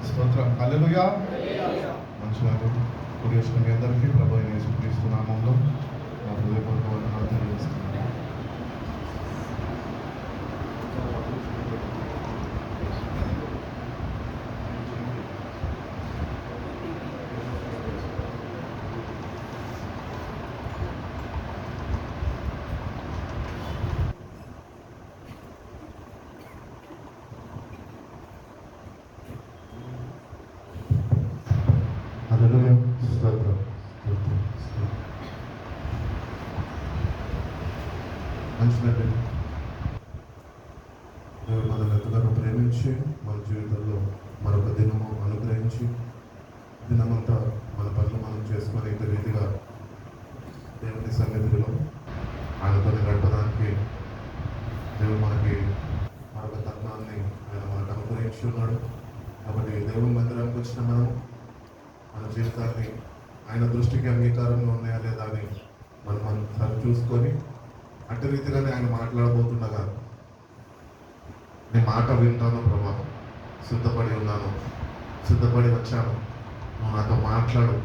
స్తోత్రం. హల్లెలూయా. మంచివారు కుడి వచ్చిన మీ అందరికీ ప్రభు అయిన యేసుక్రీస్తు నామంలో నా హృదయపూర్వక వందనాలు తెలియజేస్తున్నాను. హల్లెలూయా. స్తోత్రం. స్తోత్రం. స్తోత్రం. మంచిదండి. దేవుడు మనల్ని ఎంతగానో ప్రేమించి మన జీవితంలో మరొక దినము అనుగ్రహించి దినమంతా మన పనులు మనం చేసుకునే ఇంత రీతిగా దేవుని సన్నిధిలో ఆయనతో గడపడానికి దేవుడు మనకి మరొక తరుణాన్ని ఆయన మనకు అనుగ్రహించి ఉన్నాడు. కాబట్టి దేవుని మందిరానికి వచ్చిన మనము మన జీవితాన్ని ఆయన దృష్టికి అంగీకారంలో ఉన్నాయా లేదా అని మనం సరి చూసుకొని అట్టి రీతిగానే ఆయన మాట్లాడబోతుండగా నీ మాట వింటాను ప్రభా, సిద్ధపడి ఉన్నాను, సిద్ధపడి వచ్చాను, నువ్వు నాతో మాట్లాడు,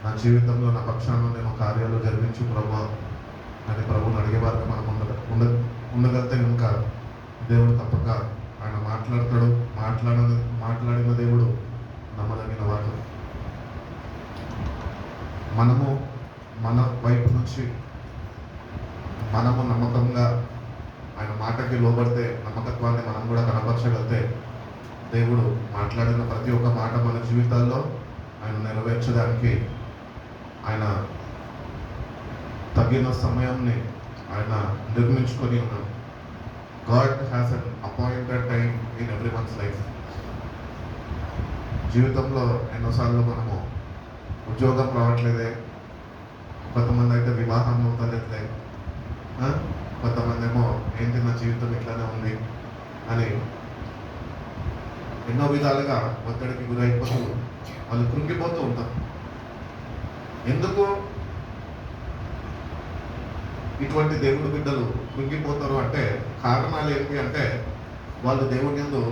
నా జీవితంలో నా పక్షాన నేను కార్యాలు జరిగించు ప్రభా అని ప్రభువుని అడిగే వారికి మనం ఉండగలిగితే కనుక దేవుడు తప్పక ఆయన మాట్లాడతాడు. మాట్లాడిన దేవుడు నమ్మదగిన వాడు. మనము మన వైపు నుంచి మనము నమ్మకంగా ఆయన మాటకి లోబడితే, నమ్మకత్వాన్ని మనం కూడా కనపరచగలిగితే దేవుడు మాట్లాడిన ప్రతి ఒక్క మాట మన జీవితాల్లో ఆయన నెరవేర్చడానికి ఆయన తగిన సమయాన్ని ఆయన నిర్మించుకొని ఉన్నాడు. God has an appointed time in every one's life. జీవితంలో ఎన్నోసార్లు మనము ఉద్యోగం రావట్లేదే, కొంతమంది అయితే వివాహం అవుతలేదులే, కొంతమంది ఏమో ఏంటి నా జీవితం ఇట్లానే ఉంది అని ఎన్నో విధాలుగా ఒత్తిడికి గురైపోతూ వాళ్ళు కృంగిపోతూ ఉంటారు. ఎందుకు ఇటువంటి దేవుడి బిడ్డలు కృంగిపోతారు అంటే కారణాలు ఏంటి అంటే వాళ్ళు దేవుడి యందు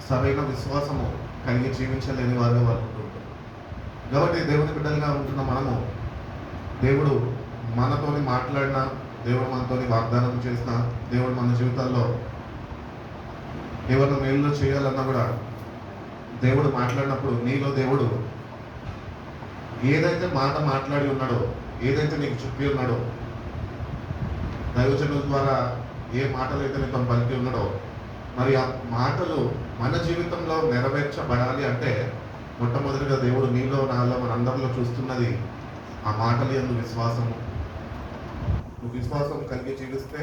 సరైన విశ్వాసము కలిగి జీవించలేని వారుగా వాళ్ళు ఉంటుంటారు. కాబట్టి దేవుని బిడ్డలుగా ఉంటున్న మనము దేవుడు మనతోని మాట్లాడినా, దేవుడు మనతోని వాగ్దానం చేసిన, దేవుడు మన జీవితాల్లో ఎవరిని మేలులో చేయాలన్నా కూడా దేవుడు మాట్లాడినప్పుడు నీలో దేవుడు ఏదైతే మాట మాట్లాడి ఉన్నాడో, ఏదైతే నీకు చెప్పి ఉన్నాడో, దైవజనుల ద్వారా ఏ మాటలు అయితే నీకు పలికి ఉన్నాడో, మరి ఆ మాటలు మన జీవితంలో నెరవేర్చబడాలి అంటే మొట్టమొదటిగా దేవుడు నీలో నాలో మనందరిలో చూస్తున్నది ఆ మాటలు యందు విశ్వాసము. నువ్వు విశ్వాసం కలిగి జీవిస్తే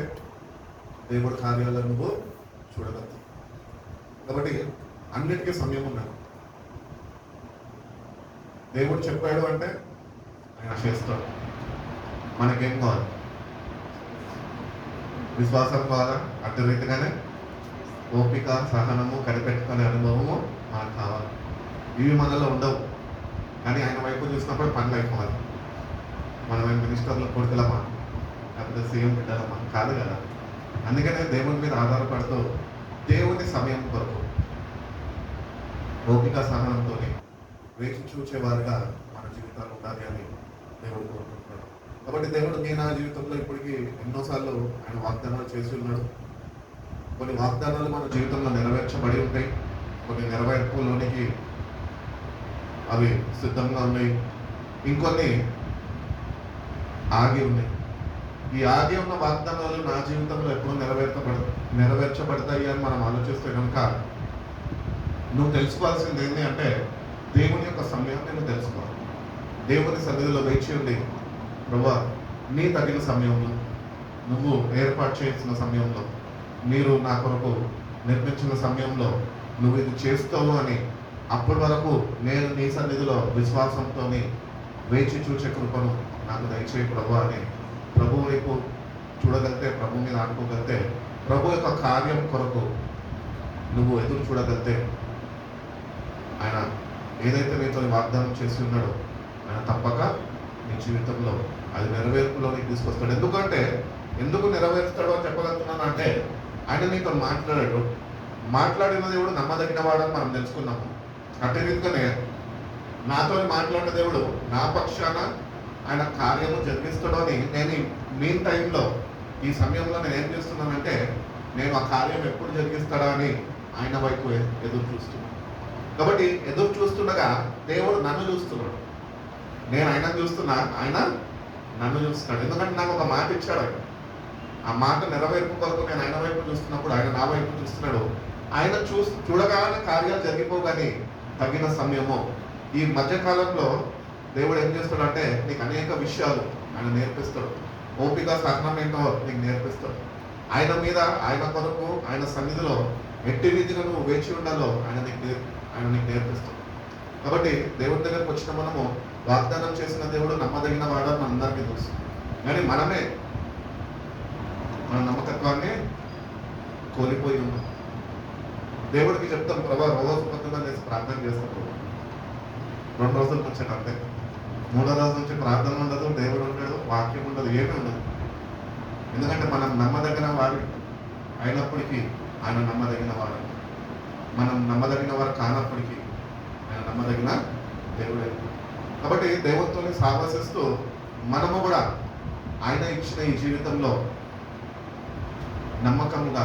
దేవుడు కార్యాలను నువ్వు చూడగలవు. కాబట్టి అన్నిటికీ సమయం ఉన్నది. దేవుడు చెప్పాడు అంటే ఆయన చేస్తాడు. మనకేం కావాలి? విశ్వాసం కావాలా? అట్టి రీతిగానే ఓపిక, సహనము, కనిపెట్టుకునే అనుభవము మనకు కావాలి. ఇవి మనలో ఉండవు, కానీ ఆయన వైపు చూసినప్పుడు పనులు అయిపోవాలి. మనమే మినిస్టర్ల కొడుకులమా, లేకపోతే సీఎం బిడ్డలమా? కాదు కదా. అందుకనే దేవుని మీద ఆధారపడుతూ దేవుని సమయం కొరకు ఓపిక, సహనంతో వేచి చూచేవారుగా మన జీవితాలు ఉండాలి అని దేవుడు కోరుకుంటున్నాడు. కాబట్టి దేవుడు నా జీవితంలో ఇప్పటికీ ఎన్నోసార్లు ఆయన వాగ్దానాలు చేసి ఉన్నాడు. కొన్ని వాగ్దానాలు మన జీవితంలో నెరవేర్చబడి ఉంటాయి, కొన్ని నెరవేర్పులోనికి అవి సిద్ధంగా ఉన్నాయి, ఇంకొన్ని ఆగి ఉన్నాయి. ఈ ఆగి ఉన్న వాగ్దానాలు నా జీవితంలో ఎప్పుడు నెరవేర్చబడతాయి అని మనం ఆలోచిస్తే కనుక నువ్వు తెలుసుకోవాల్సింది ఏంటి అంటే దేవుని యొక్క సమయాన్ని నువ్వు తెలుసుకోవాలి. దేవుని సన్నిధిలో వేచి ఉండి, ప్రభువా నీ తగిన సమయంలో, నువ్వు ఏర్పాటు చేసిన సమయంలో, మీరు నా కొరకు నిర్మించిన సమయంలో నువ్వు ఇది చేస్తావు అని అప్పటి వరకు నేను నీ సన్నిధిలో విశ్వాసంతో వేచి చూచే కృపను నాకు దయచేయి ప్రభు అని ప్రభు వైపు చూడగలితే, ప్రభు మీద ఆడుకోగలితే, ప్రభు యొక్క కార్యం కొరకు నువ్వు ఎదురు చూడగలితే ఆయన ఏదైతే నీతో వాగ్దానం చేసి ఉన్నాడో ఆయన తప్పక నీ జీవితంలో అది నెరవేర్పులోనికి తీసుకొస్తాడు. ఎందుకు నెరవేరుస్తాడో చెప్పగలుగుతున్నాను అంటే ఆయన నీతో మాట్లాడాడు, మాట్లాడిన దేవుడు నమ్మదగిన వాడని మనం తెలుసుకున్నాము. అదే రీతిగానే నాతో మాట్లాడిన దేవుడు నా పక్షాన ఆయన కార్యము జరిగిస్తాడు అని నేను మీన్ టైంలో ఈ సమయంలో నేను ఏం చేస్తున్నానంటే నేను ఆ కార్యం ఎప్పుడు జరిగిస్తాడా అని ఆయన వైపు ఎదురు చూస్తున్నాను. కాబట్టి ఎదురు చూస్తుండగా దేవుడు నన్ను చూస్తున్నాడు. నేను ఆయన చూస్తున్నా, ఆయన నన్ను చూస్తున్నాడు. ఎందుకంటే నాకు ఒక మాట ఇచ్చాడు. ఆయన ఆ మాట నెరవేర్పు కొరకు నేను ఆయన వైపు చూస్తున్నప్పుడు ఆయన నా వైపు చూస్తున్నాడు. ఆయన చూడగానే కార్యాలు జరిగిపోగానే తగిన సమయము ఈ మధ్యకాలంలో దేవుడు ఏం చేస్తాడు అంటే నీకు అనేక విషయాలు ఆయన నేర్పిస్తాడు. ఓపిక సహనం ఏంటో నీకు నేర్పిస్తాడు. ఆయన మీద, ఆయన కొరకు, ఆయన సన్నిధిలో ఎట్టి రీతిగా నువ్వు వేచి ఉండాలో ఆయన నీకు నేర్పిస్తాడు. కాబట్టి దేవుడి దగ్గరకు వచ్చిన మనము వాగ్దానం చేసిన దేవుడు నమ్మదగిన వాడని మనందరికీ తెలుసు. కానీ మనమే మన నమ్మకత్వాన్ని కోల్పోయి ఉన్నాం. దేవుడికి చెప్తాం, ప్రభా రోజు పొద్దున్న చేసి ప్రార్థన చేస్తాం, 2 రోజులకు వచ్చాడు అంతే. 3వ రోజు నుంచి ప్రార్థన ఉండదు, దేవుడు ఉండడు, వాక్యం ఉండదు, ఏమీ ఉండదు. ఎందుకంటే మనం నమ్మదగిన వాడు అయినప్పటికీ ఆయన నమ్మదగిన వాడు, మనం నమ్మదగిన వారు కానప్పటికీ ఆయన నమ్మదగిన దేవుడే. కాబట్టి దేవుడితో సాహసిస్తూ మనము కూడా ఆయన ఇచ్చిన ఈ జీవితంలో నమ్మకంగా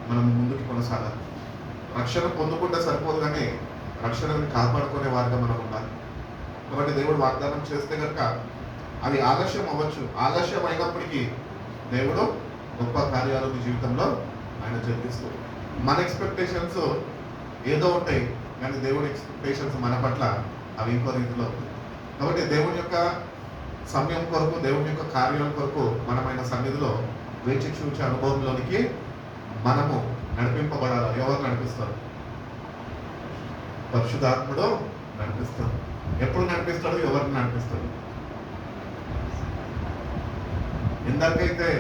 మనం ముందుకు కొనసాగాలి. రక్షణ పొందుకుంటే సరిపోదు, కానీ రక్షణని కాపాడుకునే వారిగా మనం ఉండాలి. కాబట్టి దేవుడు వాగ్దానం చేస్తే కనుక అది ఆలస్యం అవ్వచ్చు. ఆలస్యం అయినప్పటికీ దేవుడు గొప్ప కార్యాలు మీ జీవితంలో ఆయన జరిగిస్తూ, మన ఎక్స్పెక్టేషన్స్ ఏదో ఉంటాయి, కానీ దేవుడి ఎక్స్పెక్టేషన్స్ మన పట్ల అవి ఇంకో రీతిలో ఉంటాయి. కాబట్టి దేవుని యొక్క సమయం కొరకు, దేవుని యొక్క కార్యాల కొరకు మనమైన సన్నిధిలో వేచి చూచే అనుభవంలోనికి మనము నడిపింపబడాలి. ఎవరు నడిపిస్తారు? పరిశుద్ధాత్ముడు నడిపిస్తాడు. ఎప్పుడు నడిపిస్తాడు? ఎవరిని నడిపిస్తాడు? ఎందరికైతే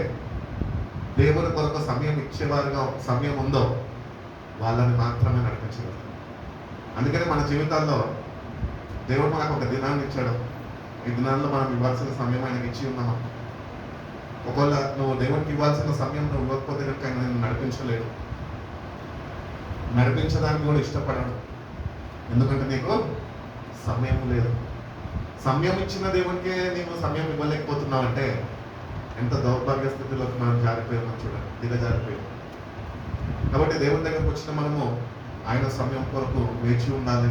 దేవుని కొరకు సమయం ఇచ్చేవారుగా సమయం ఉందో వాళ్ళని మాత్రమే నడిపించగలరు. అందుకని మన జీవితాల్లో దేవుడు మనకు ఒక దినాన్ని ఇచ్చాడు. ఈ దినాల్లో మనం ఇవ్వాల్సిన సమయం ఆయనకి ఇచ్చి ఉన్నామా? ఒకవేళ నువ్వు దేవుడికి ఇవ్వాల్సిన సమయం నువ్వు ఇవ్వకపోతే కనుక ఆయన నిన్ను నడిపించలేడు, నడిపించడానికి కూడా ఇష్టపడాడు. ఎందుకంటే నీకు సమయం లేదు. సమయం ఇచ్చిన దేవునికే నీకు సమయం ఇవ్వలేకపోతున్నావు అంటే ఎంత దౌర్భాగ్య స్థితిలోకి మనం జారిపోయామో చూడండి, దిగజారిపోయాం. కాబట్టి దేవుని దగ్గరకు వచ్చిన మనము ఆయన సమయం కొరకు వేచి ఉండాలి,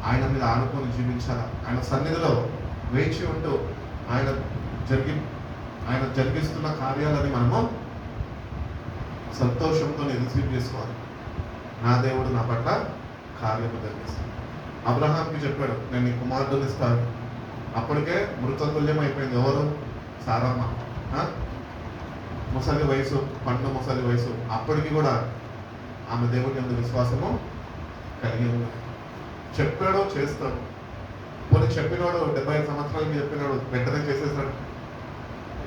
ఆయన మీద ఆనుకొని జీవించాలి. ఆయన సన్నిధిలో వేచి ఉంటూ ఆయన జరిగిస్తున్న కార్యాలని మనము సంతోషంతో రిసీవ్ చేసుకోవాలి. నా దేవుడు నా పట్ల కార్యము జరిగిస్తాడు. అబ్రహాంకి చెప్పాడు, నేను నీ కుమారుడిని ఇస్తాను. అప్పటికే మృతతుల్యం అయిపోయింది. ఎవరు? సారమ్మ. ముసలి వయసు, పండు ముసలి వయసు. అప్పటికి కూడా ఆమె దేవుడి యందు విశ్వాసము కలిగి ఉంది. చెప్పాడు, చేస్తాడు. కొన్ని చెప్పినాడు 75 సంవత్సరాలకి చెప్పినాడు, వెంటనే చేసేసాడు.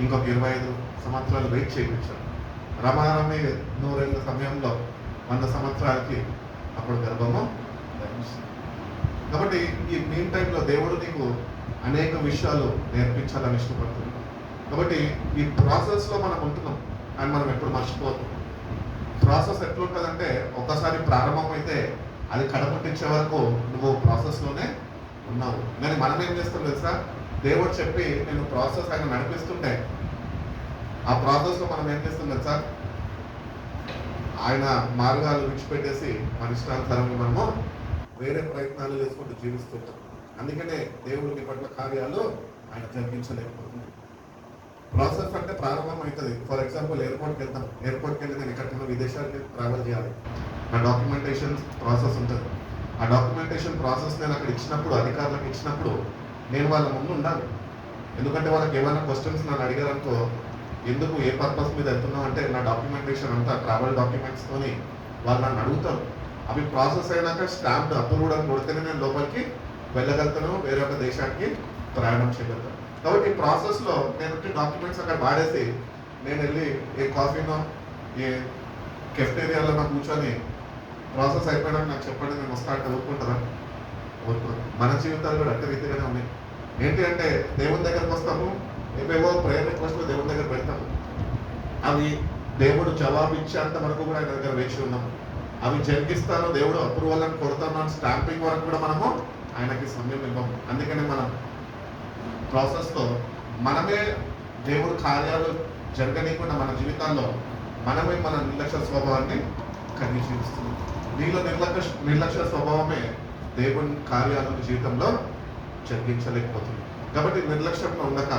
ఇంకొక 25 సంవత్సరాలు వెయిట్ చేయించాడు. రమారమి 100 ఏళ్ళ సమయంలో 100 సంవత్సరాలకి అప్పుడు గర్భము ధరించింది. కాబట్టి ఈ మీన్ టైంలో దేవుడు నీకు అనేక విషయాలు నేర్పించాలని ఇష్టపడుతున్నాడు. కాబట్టి ఈ ప్రాసెస్లో మనం ఉంటున్నాం అని మనం ఎప్పుడు మర్చిపోతాం. ప్రాసెస్ ఎట్లుంటుందంటే ఒక్కసారి ప్రారంభం అయితే అది కడపట్టించే వరకు నువ్వు ప్రాసెస్లోనే ఉన్నావు. కానీ మనం ఏం చేస్తాం తెలుసా? దేవుడు చెప్పి నేను ప్రాసెస్ ఆయన నడిపిస్తుంటే ఆ ప్రాసెస్లో మనం ఏం చేస్తాం తెలుసా? ఆయన మార్గాలు విడిచిపెట్టేసి మన ఇష్టానుసారంగా మనము వేరే ప్రయత్నాలు చేసుకుంటూ జీవిస్తుంటాం. అందుకనే దేవుడు నీ పట్ల కార్యాలు ఆయన జరిగించలేకపోతుంది. ప్రాసెస్ అంటే ప్రారంభం అవుతుంది. ఫర్ ఎగ్జాంపుల్ ఎయిర్పోర్ట్కి వెళ్తాం. ఎయిర్పోర్ట్కి వెళ్ళి నేను ఎక్కడికైనా విదేశాలకి ట్రావెల్ చేయాలి. నా డాక్యుమెంటేషన్ ప్రాసెస్ ఉంటుంది. ఆ డాక్యుమెంటేషన్ ప్రాసెస్ నేను అక్కడ ఇచ్చినప్పుడు, అధికారులకు ఇచ్చినప్పుడు నేను వాళ్ళ ముందు ఉండాలి. ఎందుకంటే వాళ్ళకి ఏమైనా క్వశ్చన్స్ నన్ను అడిగారనుకో, ఎందుకు, ఏ పర్పస్ మీద వెళ్తున్నావు అంటే నా డాక్యుమెంటేషన్ అంతా ట్రావెల్ డాక్యుమెంట్స్తోని వాళ్ళు నన్ను అడుగుతారు. అవి ప్రాసెస్ అయినాక స్టాంప్ అప్రూవ్డ్ అని కొడితేనే నేను లోపలికి వెళ్ళగలుగుతాను, వేరే ఒక దేశానికి ప్రయాణం చేయగలుగుతాను. కాబట్టి ఈ ప్రాసెస్లో నేను డాక్యుమెంట్స్ అక్కడ వాడేసి నేను వెళ్ళి ఏ కాఫీనో ఏ కెఫ్టేరియాలో కూర్చొని ప్రాసెస్ అయిపోయాక నాకు చెప్పండి నేను వస్తా అంటే ఊరుకుంటారా? ఊరుకోరు. మన జీవితాలు కూడా అట్ట రీతిగానే ఉన్నాయి. ఏంటి అంటే దేవుని దగ్గరకు వస్తాము, ఏవేవో ప్రేయర్ రిక్వెస్ట్లు దేవుని దగ్గర పెడతాము. అవి దేవుడు జవాబు ఇచ్చేంత వరకు కూడా ఆయన దగ్గర వేచి ఉన్నాము. అవి జరిగిస్తాను దేవుడు అప్రూవల్ అని కొడతాను స్టాంపింగ్ వరకు కూడా మనము ఆయనకి సమయం ఇవ్వము. అందుకని మనం ప్రాసెస్లో మనమే దేవుడు కార్యాలు జరగనీయకుండా మన జీవితాల్లో మనమే మన నిర్లక్ష్య స్వభావాన్ని కలిగి జీవిస్తున్నాం. నీలో నిర్లక్ష్య స్వభావమే దేవుని కార్యాలను జీవితంలో జరిగించలేకపోతుంది. కాబట్టి నిర్లక్ష్యంలో ఉండక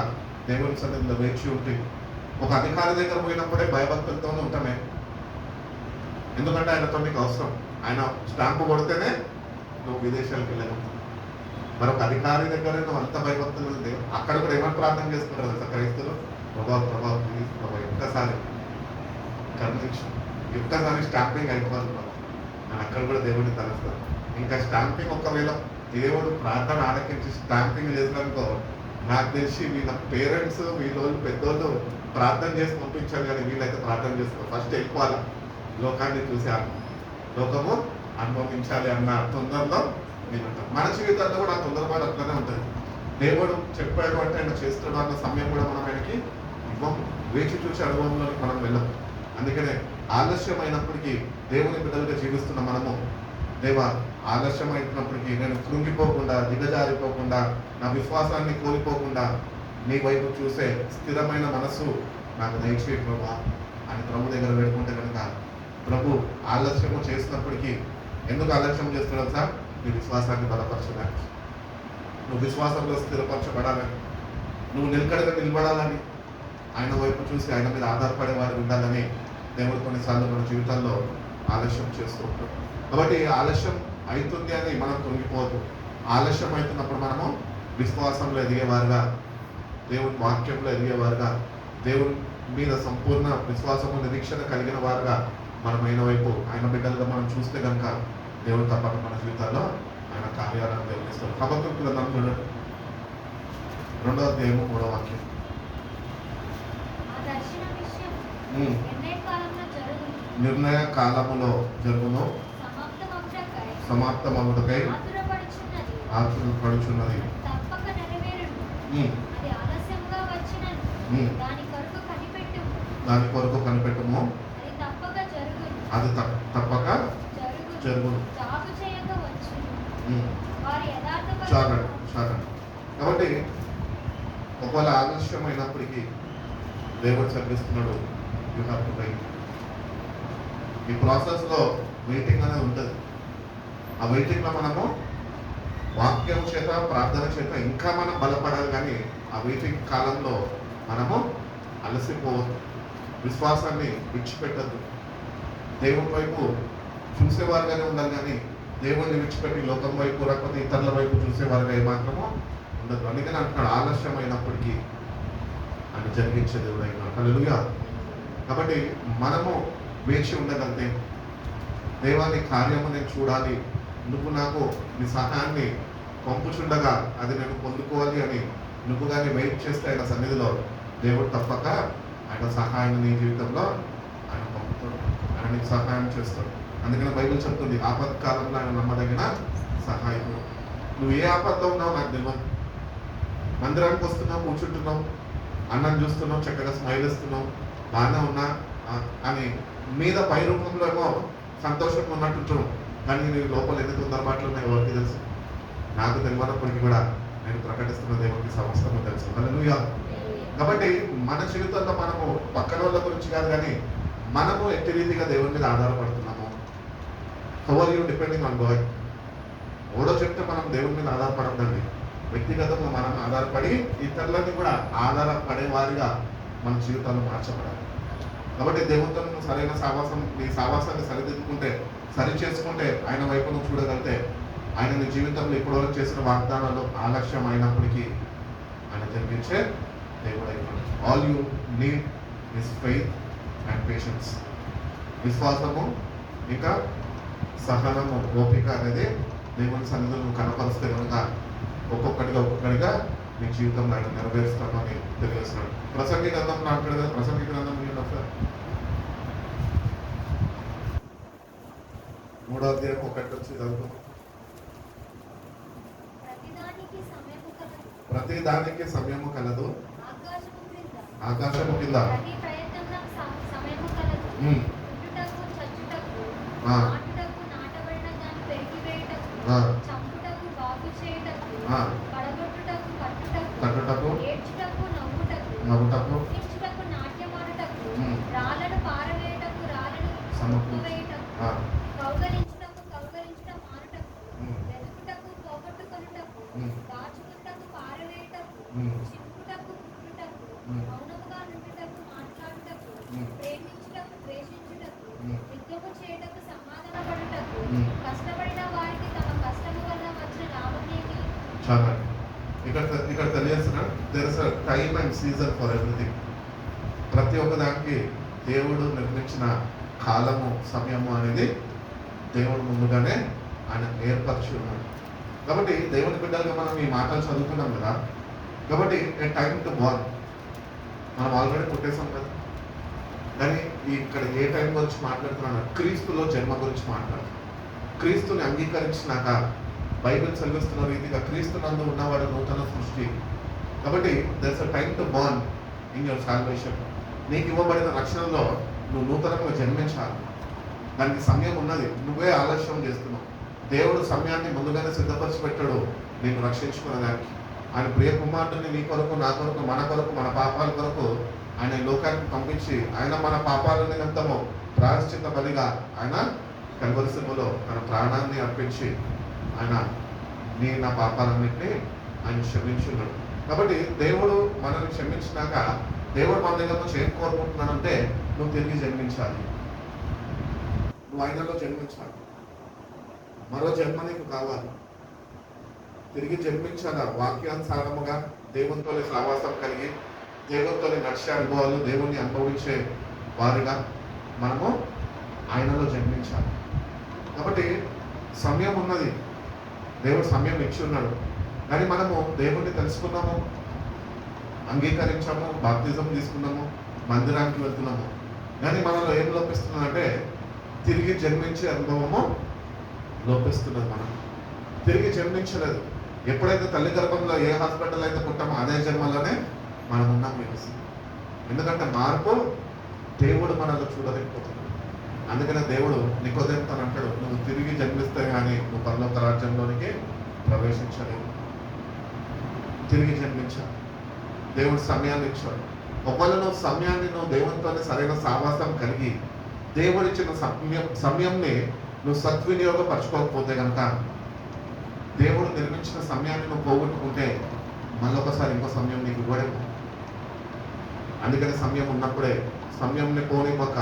దేవుని సన్నిధిలో వేచి ఉంటే ఒక అధికారి దగ్గర పోయినప్పుడే భయభక్తులతోనే ఉంటామే. ఎందుకంటే ఆయనతో నీకు అవసరం. ఆయన స్టాంపు కొడితేనే నువ్వు విదేశాలకు వెళ్ళగలుగుతావు. మరొక అధికారి దగ్గర నువ్వు అంత భయభక్తులు ఉంటే అక్కడ కూడా ఏమైనా ప్రార్థన చేసుకుంటారు కదా క్రైస్తవులు, ప్రభావం ప్లీజ్ ప్రభావ ఒక్కసారి కన్విక్షన్, ఒక్కసారి స్టాంపింగ్ అయిపోవాలి ప్రభావ. నేను అక్కడ కూడా దేవుడిని తలుస్తాను. ఇంకా స్టాంపింగ్ ఒకవేళ దేవుడు ప్రార్థన ఆలకించి స్టాంపింగ్ చేసినాకో నాకు తెలిసి వీళ్ళ పేరెంట్స్ వీళ్ళోళ్ళు పెద్దోళ్ళు ప్రార్థన చేసి పంపించాలి, కానీ వీళ్ళైతే ప్రార్థన చేసుకోవాలి. ఫస్ట్ వెళ్ళిపోవాలి, లోకాన్ని చూసి లోకము అనుభవించాలి అన్న తొందరలో నేను ఉంటాను. మన జీవితాల్లో కూడా ఆ తొందరపాటు అట్లనే ఉంటుంది. దేవుడు చెప్పాడు అంటే ఆయన చేస్తున్నాడు అన్న సమయం కూడా మనం ఆయనకి ఇవ్వము. వేచి చూసి అనుభవంలోకి మనం వెళ్ళము. అందుకనే ఆలస్యమైనప్పటికీ దేవుని బిడ్డలుగా జీవిస్తున్న మనము దేవా ఆలస్యమైనప్పటికీ నేను కృంగిపోకుండా దిగజారిపోకుండా నా విశ్వాసాన్ని కోల్పోకుండా నీ వైపు చూసే స్థిరమైన మనస్సు నాకు దయచేయి ప్రభా అని ప్రభు దగ్గర పెట్టుకుంటే కనుక ప్రభు ఆలస్యము చేసినప్పటికీ ఎందుకు ఆలస్యం చేస్తున్నావు సార్? నీ విశ్వాసాన్ని బలపరచడానికి, నువ్వు విశ్వాసంలో స్థిరపరచబడాలని, నువ్వు నిలకడగా నిలబడాలని, ఆయన వైపు చూసి ఆయన మీద ఆధారపడే వారు ఉండాలని దేవుడు కొన్నిసార్లు మన జీవితాల్లో ఆలస్యం చేస్తూ ఉంటాడు. కాబట్టి ఆలస్యం అవుతుంది అని మనం తొంగిపోవద్దు. ఆలస్యం అవుతున్నప్పుడు మనము విశ్వాసంలో ఎదిగేవారుగా, దేవుని వాక్యంలో ఎదిగేవారుగా, దేవుని మీద సంపూర్ణ విశ్వాసము నిరీక్షణ కలిగిన వారుగా మనం అయిన వైపు ఆయన బిడ్డలుగా మనం చూస్తే కనుక దేవుడు తప్పక మన జీవితాల్లో ఆయన కార్యాలను నిర్వహిస్తారు. హబక్కూకు గ్రంథం చూడండి, 2వ అధ్యాయము 3వ వాక్యం. నిర్ణయ కాలములో జరుగును, సమాప్తమగుటకై ఆతురపడుచున్నది. దాని కొరకు కనిపెట్టుము, అది తప్పక జరుగును. చాలండి చాలండి. కాబట్టి ఒకవేళ ఆలస్యమైనప్పటికీ దేవుడు చదివిస్తున్నాడు, యూ హ్యావ్ టు వెయిట్. ఈ ప్రాసెస్లో వెయిటింగ్ అనేది ఉంటుంది. ఆ వెయిటింగ్లో మనము వాక్యం చేత ప్రార్థన చేత ఇంకా మనం బలపడాలి, కానీ ఆ వెయిటింగ్ కాలంలో మనము అలసిపోవద్దు, విశ్వాసాన్ని విడిచిపెట్టద్దు. దేవుని వైపు చూసేవారుగానే ఉండాలి, కానీ దేవుడిని విడిచిపెట్టి లోకం వైపు లేకపోతే ఇతరుల వైపు చూసేవారుగా ఏమాత్రమో ఉండదు. అందుకని అంటున్నాడు ఆలస్యమైనప్పటికీ అని జరిగించే దేవుడు అయినా. హల్లెలూయా. కాబట్టి మనము వేచి ఉండగలిగితే దేవాన్ని కార్యము నేను చూడాలి, నువ్వు నాకు నీ సహాయాన్ని పంపుచుండగా అది నేను పొందుకోవాలి అని నువ్వు కానీ వెయిట్ చేస్తే ఆయన సన్నిధిలో దేవుడు తప్పక ఆయన సహాయాన్ని నీ జీవితంలో ఆయన పంపుతాడు, ఆయన నీకు సహాయం చేస్తాడు. అందుకని బైబిల్ చెప్తుంది ఆపత్కాలంలో ఆయన నమ్మదగిన సహాయకుడు. నువ్వు ఏ ఆపత్లో ఉన్నావు నాకు తెలియదు. మందిరానికి వస్తున్నావు, కూర్చుంటున్నావు, అన్నం చూస్తున్నావు, చక్కగా స్మైల్ ఇస్తున్నావు, బాగానే ఉన్నా అని మీద పై రూపంలో ఏమో సంతోషంగా ఉన్నట్టుంటున్నావు, కానీ నీ లోపల ఎన్ని తొందరపాట్లు ఉన్నాయో ఎవరికి తెలుసు? నాకు తెలియనప్పటికీ కూడా నేను ప్రకటిస్తున్న దేవుడికి సమస్తము తెలుసు. హల్లెలూయా. కాబట్టి మన జీవితంలో మనము పక్కన వాళ్ళ గురించి కాదు, కానీ మనము ఎట్టి రీతిగా దేవుని మీద ఆధారపడుతున్నాము. How are you depending on God? ఎవడో చెప్తే మనం దేవుని మీద ఆధారపడద్దండి. వ్యక్తిగతంగా మనం ఆధారపడి ఇతరులని కూడా ఆధారపడే వారిగా మన జీవితాలు మార్చబడాలి. కాబట్టి దేవునితో నువ్వు సరైన సావాసం, నీ సావాసాన్ని సరిదిద్దుకుంటే, సరి చేసుకుంటే, ఆయన వైపు నువ్వు చూడగలిగితే ఆయన నీ జీవితంలో ఇప్పటివరకు చేసిన వాగ్దానాలు ఆలస్యం అయినప్పటికీ ఆయన జరిగించే దేవుడు అయిపోయింది. All you need is faith and patience. విశ్వాసము ఇంకా సహనము, ఓపిక అనేది దేవుని సన్నిధిలో నువ్వు కనపరిస్తే కనుక ఒక్కొక్కటిగా నీ జీవితంలో ఆయన నెరవేరుస్తాను అని తెలియజేస్తున్నాడు. ప్రసంగి గ్రంథం నాకు కదా, ప్రసంగి గ్రంథం సార్ 3వ అధ్యాయం 1 వచ్చి చదువుతాం. ప్రతి దానికి సమయము కలదు, ఆకాశము కింద కుప్పవేయుటకు, కౌగలించుటకు మానుటకు, వెతుకుటకు పోగొట్టుకొనుటకు, దాచుకున్నటకు పారవేయుటకు, చింపుటకు కుట్టుటకు, మౌనముగా నుండుటకు మాట్లాడుటకు, ప్రేమించుటకు ద్వేషించుటకు, యుద్ధము చేయుటకు సమాధానపడుటకు, కష్టపడిన వారికి తమ కష్టము వల్ల వచ్చిన లాభమేమి? చాలా ఇక్కడ తెలియాల్సిన there is a time and season for everything. ప్రతి ఒక్క దానికి దేవుడు నిర్మించిన కాలము సమయము అనేది దేవుడు ముందుగానే ఆయన ఏర్పరిచి ఉన్నాడు. కాబట్టి దేవుని బిడ్డలుగా మనం ఈ మాటలు చదువుకున్నాం కదా. కాబట్టి ఏ టైం టు బోర్న్ మనం ఆల్రెడీ పుట్టేసాం కదా. కానీ ఇక్కడ ఏ టైం గురించి మాట్లాడుతున్నాను? క్రీస్తులో జన్మ గురించి మాట్లాడుతున్నాను. క్రీస్తుని అంగీకరించినాక బైబిల్ చదివిస్తున్న రీతిగా క్రీస్తు నందు ఉన్నవాడు నూతన సృష్టి. కాబట్టి there is a time to born in your salvation. నీకు ఇవ్వబడిన రక్షణలో నువ్వు నూతనంగా జన్మించాలి. దానికి సమయం ఉన్నది. నువ్వే ఆలస్యం చేస్తున్నావు. దేవుడు సమయాన్ని ముందుగానే సిద్ధపరిచి పెట్టాడు నేను రక్షించుకునే దానికి. ఆయన ప్రియ కుమారుడిని నీ కొరకు, నా కొరకు, మన కొరకు, మన పాపాల కొరకు ఆయన లోకానికి పంపించి ఆయన మన పాపాల నిమిత్తము ప్రాయశ్చిత్త బలిగా ఆయన కల్వరి సిలువలో తన ప్రాణాన్ని అర్పించి ఆయన నా పాపాలన్నింటినీ ఆయన క్షమించున్నాడు. కాబట్టి దేవుడు మనల్ని క్షమించినాక దేవుడు మన దగ్గర నుంచి ఏం కోరుకుంటున్నాడంటే నువ్వు తిరిగి జన్మించాలి, నువ్వు ఆయనలో జన్మించాలి, మరో జన్మ నీకు కావాలి, తిరిగి జన్మించాలా. వాక్యానుసారముగా దేవునితో సహవాసం కలిగి దేవునితో నడిచే అనుభవాలు దేవుణ్ణి అనుభవించే వారిగా మనము ఆయనలో జన్మించాలి. కాబట్టి సమయం ఉన్నది, దేవుడు సమయం ఇచ్చి ఉన్నాడు. కానీ మనము దేవుణ్ణి తెలుసుకున్నాము, అంగీకరించాము, బాప్తిజం తీసుకున్నాము, మందిరానికి వెళ్తున్నాము. కానీ మనలో ఏం లోపిస్తుందంటే తిరిగి జన్మించే అనుభవము లోపిస్తున్నది. మనం తిరిగి జన్మించలేదు. ఎప్పుడైతే తల్లి గర్భంలో ఏ హాస్పిటల్ అయితే పుట్టామో అదే జన్మలోనే మనం ఉన్నాం తెలుస్తుంది. ఎందుకంటే మార్పు దేవుడు మనలో చూడలేకపోతున్నాడు. అందుకనే దేవుడు నికోదేముతో అంటాడు, నువ్వు తిరిగి జన్మిస్తే కానీ నువ్వు పరలోక రాజ్యంలోనికి ప్రవేశించలేవు. తిరిగి జన్మించాలి. దేవుడు సమయాన్ని ఇచ్చాడు. ఒకవేళ నువ్వు సమయాన్ని నువ్వు దేవునితో సరైన సావాసం కలిగి దేవుడిచ్చిన సమయంని నువ్వు సద్వినియోగపరచుకోకపోతే కనుక దేవుడు నిర్మించిన సమయాన్ని నువ్వు పోగొట్టుకుంటే మళ్ళొకసారి ఇంకో సమయం నీకు ఇవ్వడేమో. అందుకని సమయం ఉన్నప్పుడే సమయంని పోనివ్వక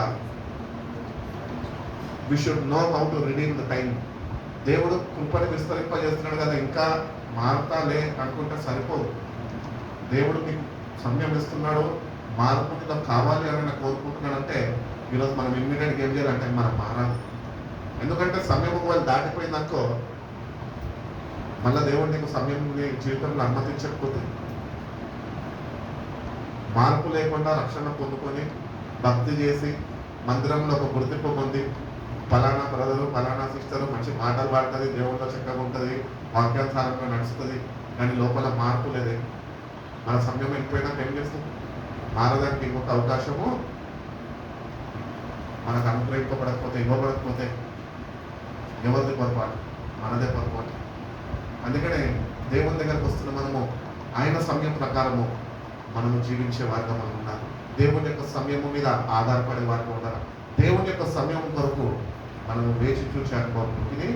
we should know how to redeem the time. దేవుడు కృపని విస్తరింపజేస్తున్నాడు కదా, ఇంకా మారతాలే అనుకుంటే సరిపోదు. దేవుడు నీకు సమయం ఇస్తున్నాడు, మార్పు నీకు కావాలి అని కోరుకుంటున్నాడు. అంటే ఈరోజు మనం ఇమ్మీడియట్గా ఏం చేయాలంటే మనం మారాలి. ఎందుకంటే సమయం ఒకవేళ దాటిపోయిందనుకో మళ్ళీ దేవుడు నీకు సమయం నీ జీవితంలో అనుమతించకపోతే మార్పు లేకుండా రక్షణ పొందుకొని భక్తి చేసి మందిరంలో ఒక గుర్తింపు పొంది ఫలానా బ్రదరు ఫలానా సిస్టరు మంచి మాటలు పాడుతుంది, దేవుడితో చక్కగా ఉంటుంది, వాక్యానుసారంగా నడుస్తుంది, కానీ లోపల మార్పు లేదే. మన సమయం వెళ్ళిపోయినాక ఏం చేస్తాం? మారడానికి ఇంకొక అవకాశము మనకు అనుగ్రహింపబడకపోతే ఇవ్వబడకపోతే ఎవరిది పొరపాటు? మనదే పొరపాటు. అందుకనే దేవుని దగ్గరకు వస్తున్న మనము ఆయన సమయం ప్రకారము మనము జీవించే వారిగా మనం ఉండాలి. దేవుని యొక్క సమయము మీద ఆధారపడే వారిగా ఉండాలి. దేవుని యొక్క సమయం కొరకు మనము వేచి చూసే అనుభవంలోకి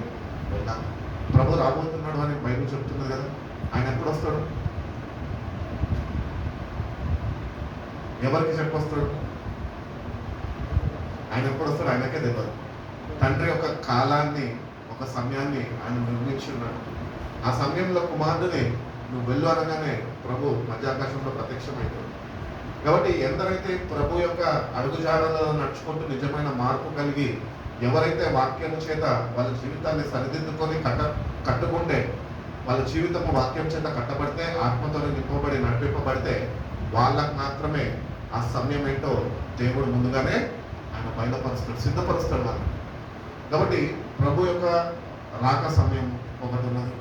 వెళ్ళాలి. ప్రభు రాబోతున్నాడు అని బైబిల్ చెప్తున్నది కదా. ఆయన ఎప్పుడు వస్తాడు? ఎవరికి చెప్పొస్తాడు? ఆయన ఎప్పుడు వస్తాడు ఆయనకే తెలియదు. తండ్రి ఒక కాలాన్ని ఒక సమయాన్ని ఆయన నిర్మించి ఉన్నాడు. ఆ సమయంలో కుమారుడిని నువ్వు వెళ్ళు అనగానే ప్రభు మధ్యాకాశంలో ప్రత్యక్షమైపోయాడు. కాబట్టి ఎందరైతే ప్రభు యొక్క అడుగుజాడలో నడుచుకుంటూ నిజమైన మార్పు కలిగి ఎవరైతే వాక్యం చేత వాళ్ళ జీవితాన్ని సరిదిద్దుకొని కట్టుకుంటే వాళ్ళ జీవితము వాక్యం చేత కట్టబడితే ఆత్మతో నింపబడి నడిపింపబడితే వాళ్ళకు మాత్రమే ఆ సమయం ఏంటో దేవుడు ముందుగానే ఆయన బయలుపరుస్తాడు, సిద్ధపరుస్తాడు వాళ్ళు. కాబట్టి ప్రభు యొక్క రాక సమయం ఒకటి ఉన్నది.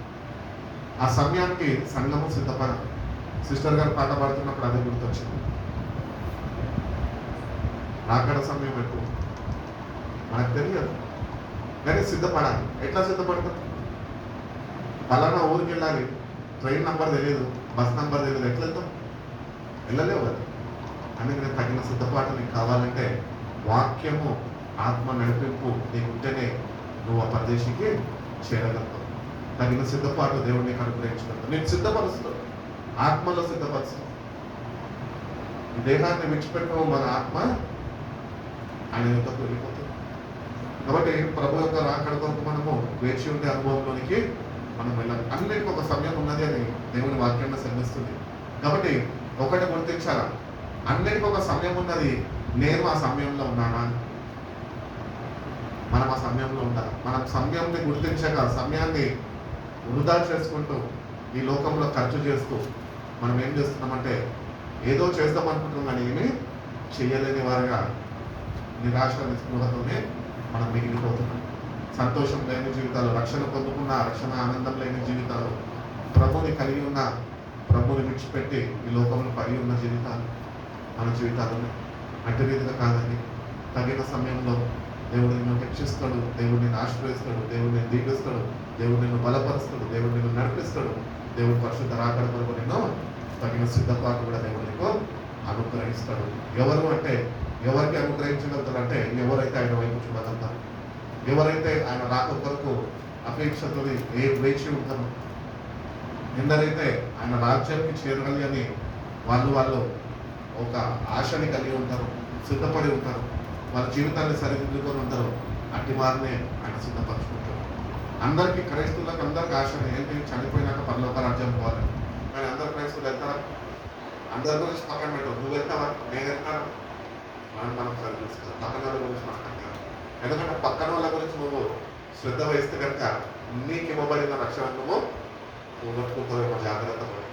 ఆ సమయానికి సంఘము సిద్ధపడాలి. సిస్టర్ గారు పాట పాడుతున్నప్పుడు అదే గుర్తొచ్చింది. రాకడ సమయం ఎక్కువ మనకు తెలియదు, కానీ సిద్ధపడాలి. ఎట్లా సిద్ధపడతాం? పలానా ఊరికి వెళ్ళాలి, ట్రైన్ నంబర్ తెలియదు, బస్ నంబర్ తెలియదు, ఎట్లా వెళ్తాం? వెళ్ళలేవు కదా. అందుకని తగిన సిద్ధపాటు నీకు కావాలంటే వాక్యము ఆత్మ నడిపింపు నీకుంటేనే నువ్వు ఆ ప్రదేశికి చేరగలుగుతావు. తగిన సిద్ధపాటు దేవుడిని అనుగ్రహించగలుగుతావు. నేను సిద్ధపరుస్తావు, ఆత్మలో సిద్ధపరుస్తావు. ఈ దేహాన్ని విడిచిపెట్టిన మన ఆత్మ ఆయన యుద్ధకు వెళ్ళిపోతుంది. కాబట్టి ప్రభు యొక్క రాకడ కొరకు మనము వేచి ఉండే అనుభవంలోనికి మనం వెళ్ళాలి. అన్నిటికీ ఒక సమయం ఉన్నది అని దేవుని వాక్యంలో సెలవిస్తుంది. కాబట్టి ఒకటి గుర్తించాలా, అన్నిటికీ ఒక సమయం ఉన్నది. నేను ఆ సమయంలో ఉన్నానా? మనం ఆ సమయంలో ఉండాలి. మనం సమయాన్ని గుర్తించక సమయాన్ని వృధా చేసుకుంటూ ఈ లోకంలో ఖర్చు చేస్తూ మనం ఏం చేస్తున్నామంటే ఏదో చేద్దాం అనుకుంటున్నాం కానీ ఏమీ చేయలేని వారుగా నిరాశ నిస్పృహతోనే మనం మిగిలిపోతున్నాం. సంతోషం లేని జీవితాలు, రక్షణ పొందుకున్న రక్షణ ఆనందం లేని జీవితాలు, ప్రభుని కలిగి ఉన్న ప్రభుని విడిచిపెట్టి ఈ లోకంలో పడి ఉన్న జీవితాలు మన జీవితాలు అటు రీతిగా కాదండి. తగిన సమయంలో దేవుడు నిన్ను హెచ్చిస్తాడు, దేవుడు నిన్ను ఆశ్రయిస్తాడు, దేవుడు నిన్ను దీపిస్తాడు, దేవుడు నిన్ను బలపరుస్తాడు, దేవుడు నిన్ను నడిపిస్తాడు. దేవుడు పరిశుద్ధ రాకడ కొరకు నిన్ను తగిన సిద్ధపాటు కూడా దేవుడు నీకు అనుగ్రహిస్తాడు. ఎవరు అంటే ఎవరికి అనుగ్రహించగలుగుతారు అంటే ఎవరైతే ఆయన వైపు చూడగలుగుతారు, ఎవరైతే ఆయన రాక కొరకు అపేక్షతో వేచి ఉంటారు, ఎందరైతే ఆయన రాజ్యానికి చేరగలి అని వాళ్ళు ఒక ఆశని కలిగి ఉంటారు, సిద్ధపడి ఉంటారు, వాళ్ళ జీవితాన్ని సరిదిద్దుకొని ఉంటారు, అట్టి వారినే ఆయన సిద్ధపరచుకుంటారు. అందరికీ క్రైస్తవులకు అందరికీ ఆశని ఏంటి? చనిపోయినాక పరలోక రాజ్యం పోవాలి. కానీ అందరు క్రైస్తవులు వెళ్తారా? అందరి గురించి పక్కన పెట్టవు. నువ్వు వెళ్తావా? నేను వెళ్తాను. మనం సరి చూసుకోవాలి. పక్కన వాళ్ళ గురించి మాట్లాడతాను. ఎందుకంటే పక్కన వాళ్ళ గురించి నువ్వు శ్రద్ధ వహిస్తే కనుక నీకు ఇవ్వబడిన రక్షణ నువ్వు పోగొట్టుకుంటావేమో, జాగ్రత్త పడి.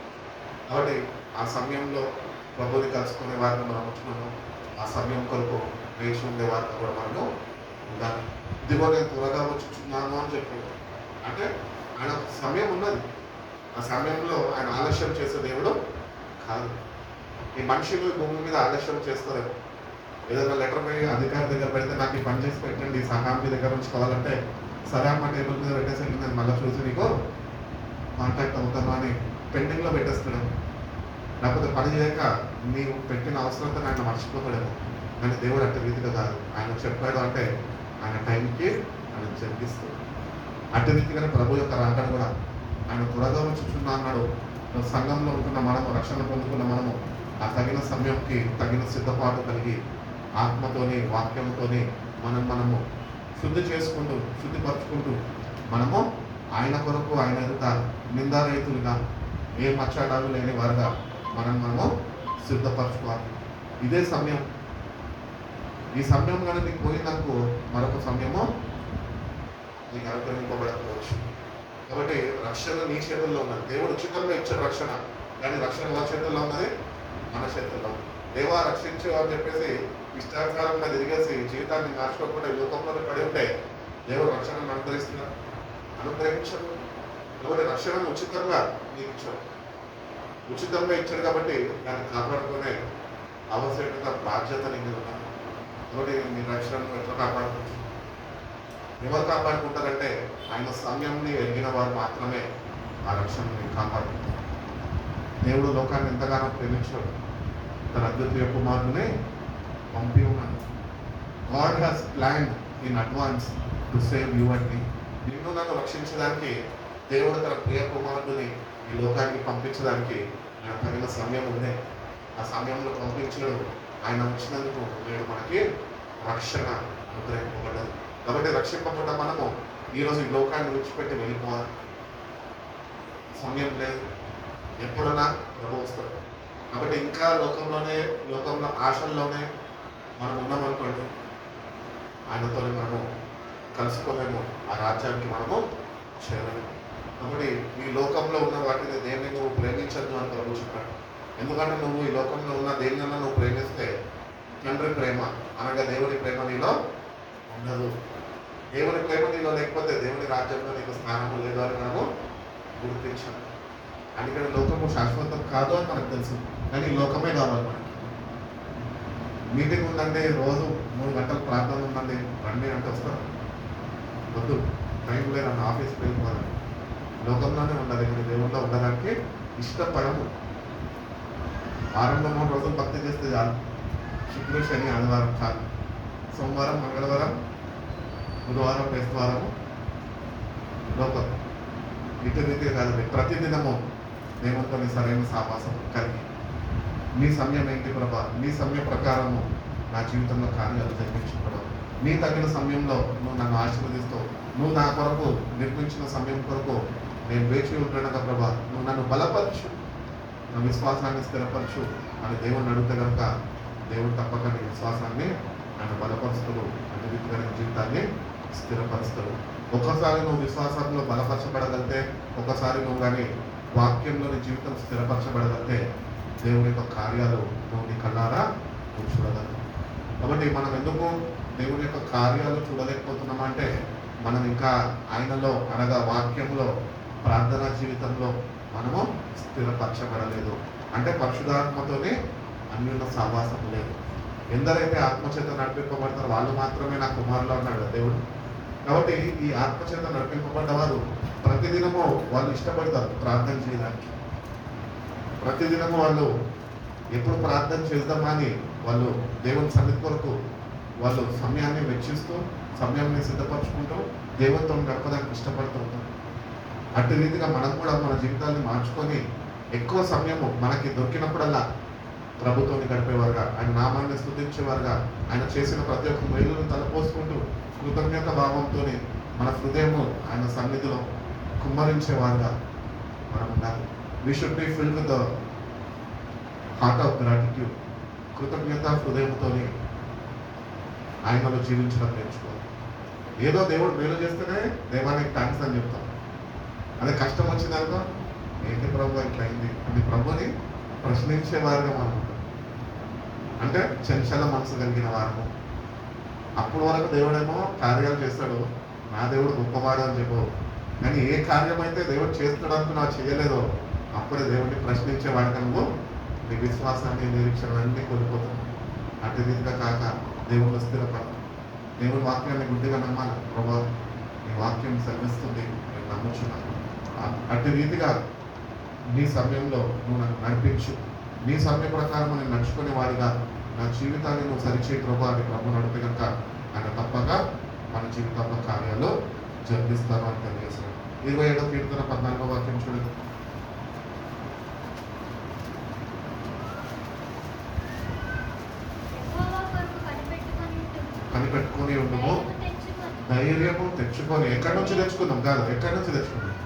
కాబట్టి ఆ సమయంలో ప్రభుని కలుసుకునే వారిని మనం ఉంచుకున్నాము. ఆ సమయం కొరకు వేచి ఉండే వారిని కూడా మనము ఉండాలి. ఇదిగో నేను త్వరగా వచ్చుచున్నాను అని చెప్పాడు. అంటే ఆయన సమయం ఉన్నది. ఆ సమయంలో ఆయన ఆలస్యం చేసే దేవుడు కాదు. ఈ మనుషులు భూమి మీద ఆలస్యం చేస్తారేమో. ఏదైనా లెటర్ పోయి అధికారి దగ్గర పెడితే నాకు ఈ పని చేసి పెట్టండి, సహా మీ దగ్గర నుంచి కావాలంటే సరే అమ్మ టేబుల్ మీద పెట్టేసరికి నేను మళ్ళీ చూసి నీకు కాంటాక్ట్ అవుతాను అని పెండింగ్లో పెట్టేస్తున్నాను. లేకపోతే పని చేయక నీవు పెట్టిన అవసరంతో ఆయన మర్చిపోతాడేమో. కానీ దేవుడు అట్టి రీతిగా కాదు. ఆయన చెప్పాడు అంటే ఆయన టైంకి ఆయన జరిగిస్తాడు. అట్టి రీతిగానే ప్రభు యొక్క రాకడ కూడా ఆయన త్వరగా వచ్చుచున్నా అన్నాడు. సంఘంలో ఉంటున్న మనము, రక్షణ పొందుకున్న మనము ఆ తగిన సమయంకి తగిన సిద్ధపాటు కలిగి ఆత్మతోని వాక్యంతోని మనము శుద్ధి చేసుకుంటూ శుద్ధిపరచుకుంటూ మనము ఆయన కొరకు ఆయన ఎదుట నిందారహితులుగా ఏ మచ్చడాలు లేని వారుగా మనము సిద్ధపరచుకోవాలి. ఇదే సమయం. ఈ సమయం కానీ నీకు పోయిందనుకో మరొక సమయము నీకు అనుగ్రహింపబడకపోవచ్చు. కాబట్టి రక్షణ నీ చేతుల్లో ఉన్నది. దేవుడు ఉచితంగా ఇచ్చాడు రక్షణ. కానీ రక్షణ ఎవరి చేతుల్లో ఉన్నది? మన చేతుల్లో ఉంది. దేవా రక్షించు అని చెప్పేసి ఇష్టానుసారంగా తిరిగేసి జీవితాన్ని మార్చుకోకుండా ఈ లోకంలో పడి ఉంటే దేవుడు రక్షణను అనుగ్రహించాడు. కాబట్టి రక్షణను ఉచితంగా నీకు ఇచ్చాడు. ఉచితంగా ఇచ్చాడు కాబట్టి దాన్ని కాపాడుకునే ఆవశ్యకత, బాధ్యత నీకు ఉన్నాను. కాబట్టి నీ రక్షణను ఎట్లా కాపాడుకోవచ్చు? ఎవరు కాపాడుకుంటారంటే ఆయన సమయాన్ని ఎరిగిన వారు మాత్రమే ఆ రక్షణని కాపాడుకుంటారు. దేవుడు లోకాన్ని ఎంతగానో ప్రేమించాడు, తన అద్వితీయ కుమారుడిని పంపి ఉన్నాడు. God has planned in advance to save you and me. నిన్ను నన్ను రక్షించడానికి దేవుడు తన ప్రియ కుమారుడిని ఈ లోకానికి పంపించడానికి ఆయన తగిన సమయం ఉందే. ఆ సమయంలో పంపించాడు. ఆయన వచ్చినందుకు నేడు మనకి రక్షణ అనుగ్రహింపబడ్డది. కాబట్టి రక్షింపబడ్డ మనము ఈరోజు ఈ లోకాన్ని విడిచిపెట్టి వెళ్ళిపోవాలి. సమయం లేదు, ఎప్పుడన్నా ప్రభు వస్తాడు. కాబట్టి ఇంకా లోకంలో ఆశల్లోనే మనం ఉన్నామనుకోండి, ఆయనతో మనము కలుసుకోలేము, ఆ రాజ్యానికి మనము చేరలేము. కాబట్టి ఈ లోకంలో ఉన్న వాటిని దేన్ని నువ్వు ప్రేమించద్దు అని ప్రభు చెప్పాడు. ఎందుకంటే నువ్వు ఈ లోకంలో ఉన్న దేనినన్నా నువ్వు ప్రేమిస్తే తండ్రి ప్రేమ అనగా దేవుని ప్రేమ నీలో ఉండదు. దేవుని ప్రేమ నీలో లేకపోతే దేవుని రాజ్యంలో నీకు స్థానము లేదు అని మనము గుర్తించాలి. అందుకని లోకము శాశ్వతం కాదు అని మనకు తెలుసు, కానీ లోకమే కావాలి మనకి. మీటింగ్ ఉందంటే రోజు 3 గంటలు ప్రార్థన ఉందండి రండి అంటే వస్తారు. వద్దు, టైం లేదన్న ఆఫీస్కి వెళ్ళిపోవాలి. లోకంలోనే ఉండాలి, కానీ దేవుళ్ళో ఉండడానికి ఇష్టపడము. వారంలో 3 రోజులు భక్తి చేస్తే చాలు, శుక్ర శని ఆదివారం చాలు. సోమవారం, మంగళవారం, బుధవారం, బేస్తవారము లోకం. ఇటు రీతిగా కాదండి, ప్రతిదినము దేవునితో నీ సరైన సావాసం కలిగి నీ సమయం ఏంటి ప్రభా, నీ సమయ ప్రకారము నా జీవితంలో కార్యాలు జరిపించు ప్రభా. నీ తగిన సమయంలో నువ్వు నన్ను ఆశీర్వదిస్తావు. నువ్వు నా కొరకు నిర్మించిన సమయం కొరకు నేను వేచి ఉంటున్నాక ప్రభా, నువ్వు నన్ను బలపరచు, నా విశ్వాసాన్ని స్థిరపరచు అని దేవుని అడిగితే కనుక దేవుడు తప్పక నీ విశ్వాసాన్ని నన్ను బలపరుస్తాడు, అన్ని రీతిగా నీ జీవితాన్ని స్థిరపరుస్తాడు. ఒక్కసారి నువ్వు విశ్వాసంలో బలపరచబడగలితే, ఒక్కసారి నువ్వు కానీ వాక్యంలో నీ జీవితం స్థిరపరచబడగలితే దేవుని యొక్క కార్యాలు నువ్వు నీ కళ్ళారా నువ్వు చూడగలవు. కాబట్టి మనం ఎందుకు దేవుని యొక్క కార్యాలు చూడలేకపోతున్నామంటే మనం ఇంకా ఆయనలో అనగా వాక్యంలో ప్రార్థనా జీవితంలో మనము స్థిరపరచబడలేదు. అంటే పరిశుద్ధాత్మతోనే అన్యున్న సావాసం లేదు. ఎందరైతే ఆత్మచేత నడిపింపబడతారో వాళ్ళు మాత్రమే నా కుమారులు అన్నాడు దేవుడు. కాబట్టి ఈ ఆత్మచేత నడిపింపబడ్డ వారు ప్రతిదినము వాళ్ళు ఇష్టపడతారు ప్రార్థన చేయడానికి. ప్రతిదినము వాళ్ళు ఎప్పుడు ప్రార్థన చేద్దామా అని వాళ్ళు దేవుని సన్నిధి కొరకు వాళ్ళు సమయాన్ని వెచ్చిస్తూ, సమయాన్ని సిద్ధపరచుకుంటూ దేవునితో గడపడానికి ఇష్టపడుతూ ఉంటారు. అట్టి రీతిగా మనం కూడా మన జీవితాన్ని మార్చుకొని ఎక్కువ సమయము మనకి దొరికినప్పుడల్లా ప్రభుత్వాన్ని గడిపేవారుగా, ఆయన నామాన్ని స్తుతించేవారుగా, ఆయన చేసిన ప్రతి ఒక్క మేలును తలపోసుకుంటూ కృతజ్ఞత భావంతో మన హృదయము ఆయన సన్నిధిలో కుమ్మరించేవారుగా మనం ఉండాలి. We should be filled with the heart of gratitude. కృతజ్ఞత హృదయంతో ఆయనలో జీవించడం నేర్చుకోవాలి. ఏదో దేవుడు మేలు చేస్తేనే దేవానికి థ్యాంక్స్ అని చెప్తాం. అదే కష్టం వచ్చిందనుకో, ఏంటి ప్రభు ఇట్లా అయింది అని ప్రభుని ప్రశ్నించేవారుగా మనం ఉంటాం. అంటే చంచల మనసు కలిగిన వారము. అప్పుడు వరకు దేవుడేమో కార్యాలు చేస్తాడు, నా దేవుడు గొప్పవాడు అని చెప్పు. కానీ ఏ కార్యం అయితే దేవుడు చేస్తాడు అనుకున్నా చేయలేదో అప్పుడే దేవుడిని ప్రశ్నించేవాడుగా నువ్వు నీ విశ్వాసాన్ని, నిరీక్షణలన్నీ కోల్పోతావు. అటు రీతిగా కాక దేవుళ్ళు స్థిరపడ, దేవుని వాక్యాన్ని గుడ్డిగా నమ్మాలి. ప్రభా నీ వాక్యం సెలవిస్తుంది, నేను నమ్ముచున్నాను. అటు రీతిగా నీ సమయంలో నువ్వు నన్ను నడిపించు, నీ సమయ ప్రకారం నేను నడుచుకునే వాడిగా నా జీవితాన్ని నువ్వు సరిచేయి ప్రభా అని ప్రభు నడిపి కనుక ఆయన తప్పక మన జీవితంలో కార్యాలు జరిపిస్తాను అని తెలియజేశాను. 27వ కీర్తన 14వ వాక్యం చూడండి. కనిపెట్టుకొని ఉండము, ధైర్యము తెచ్చుకొని. ఎక్కడి నుంచి తెచ్చుకుందాం కాదు, ఎక్కడి నుంచి తెచ్చుకుందాం?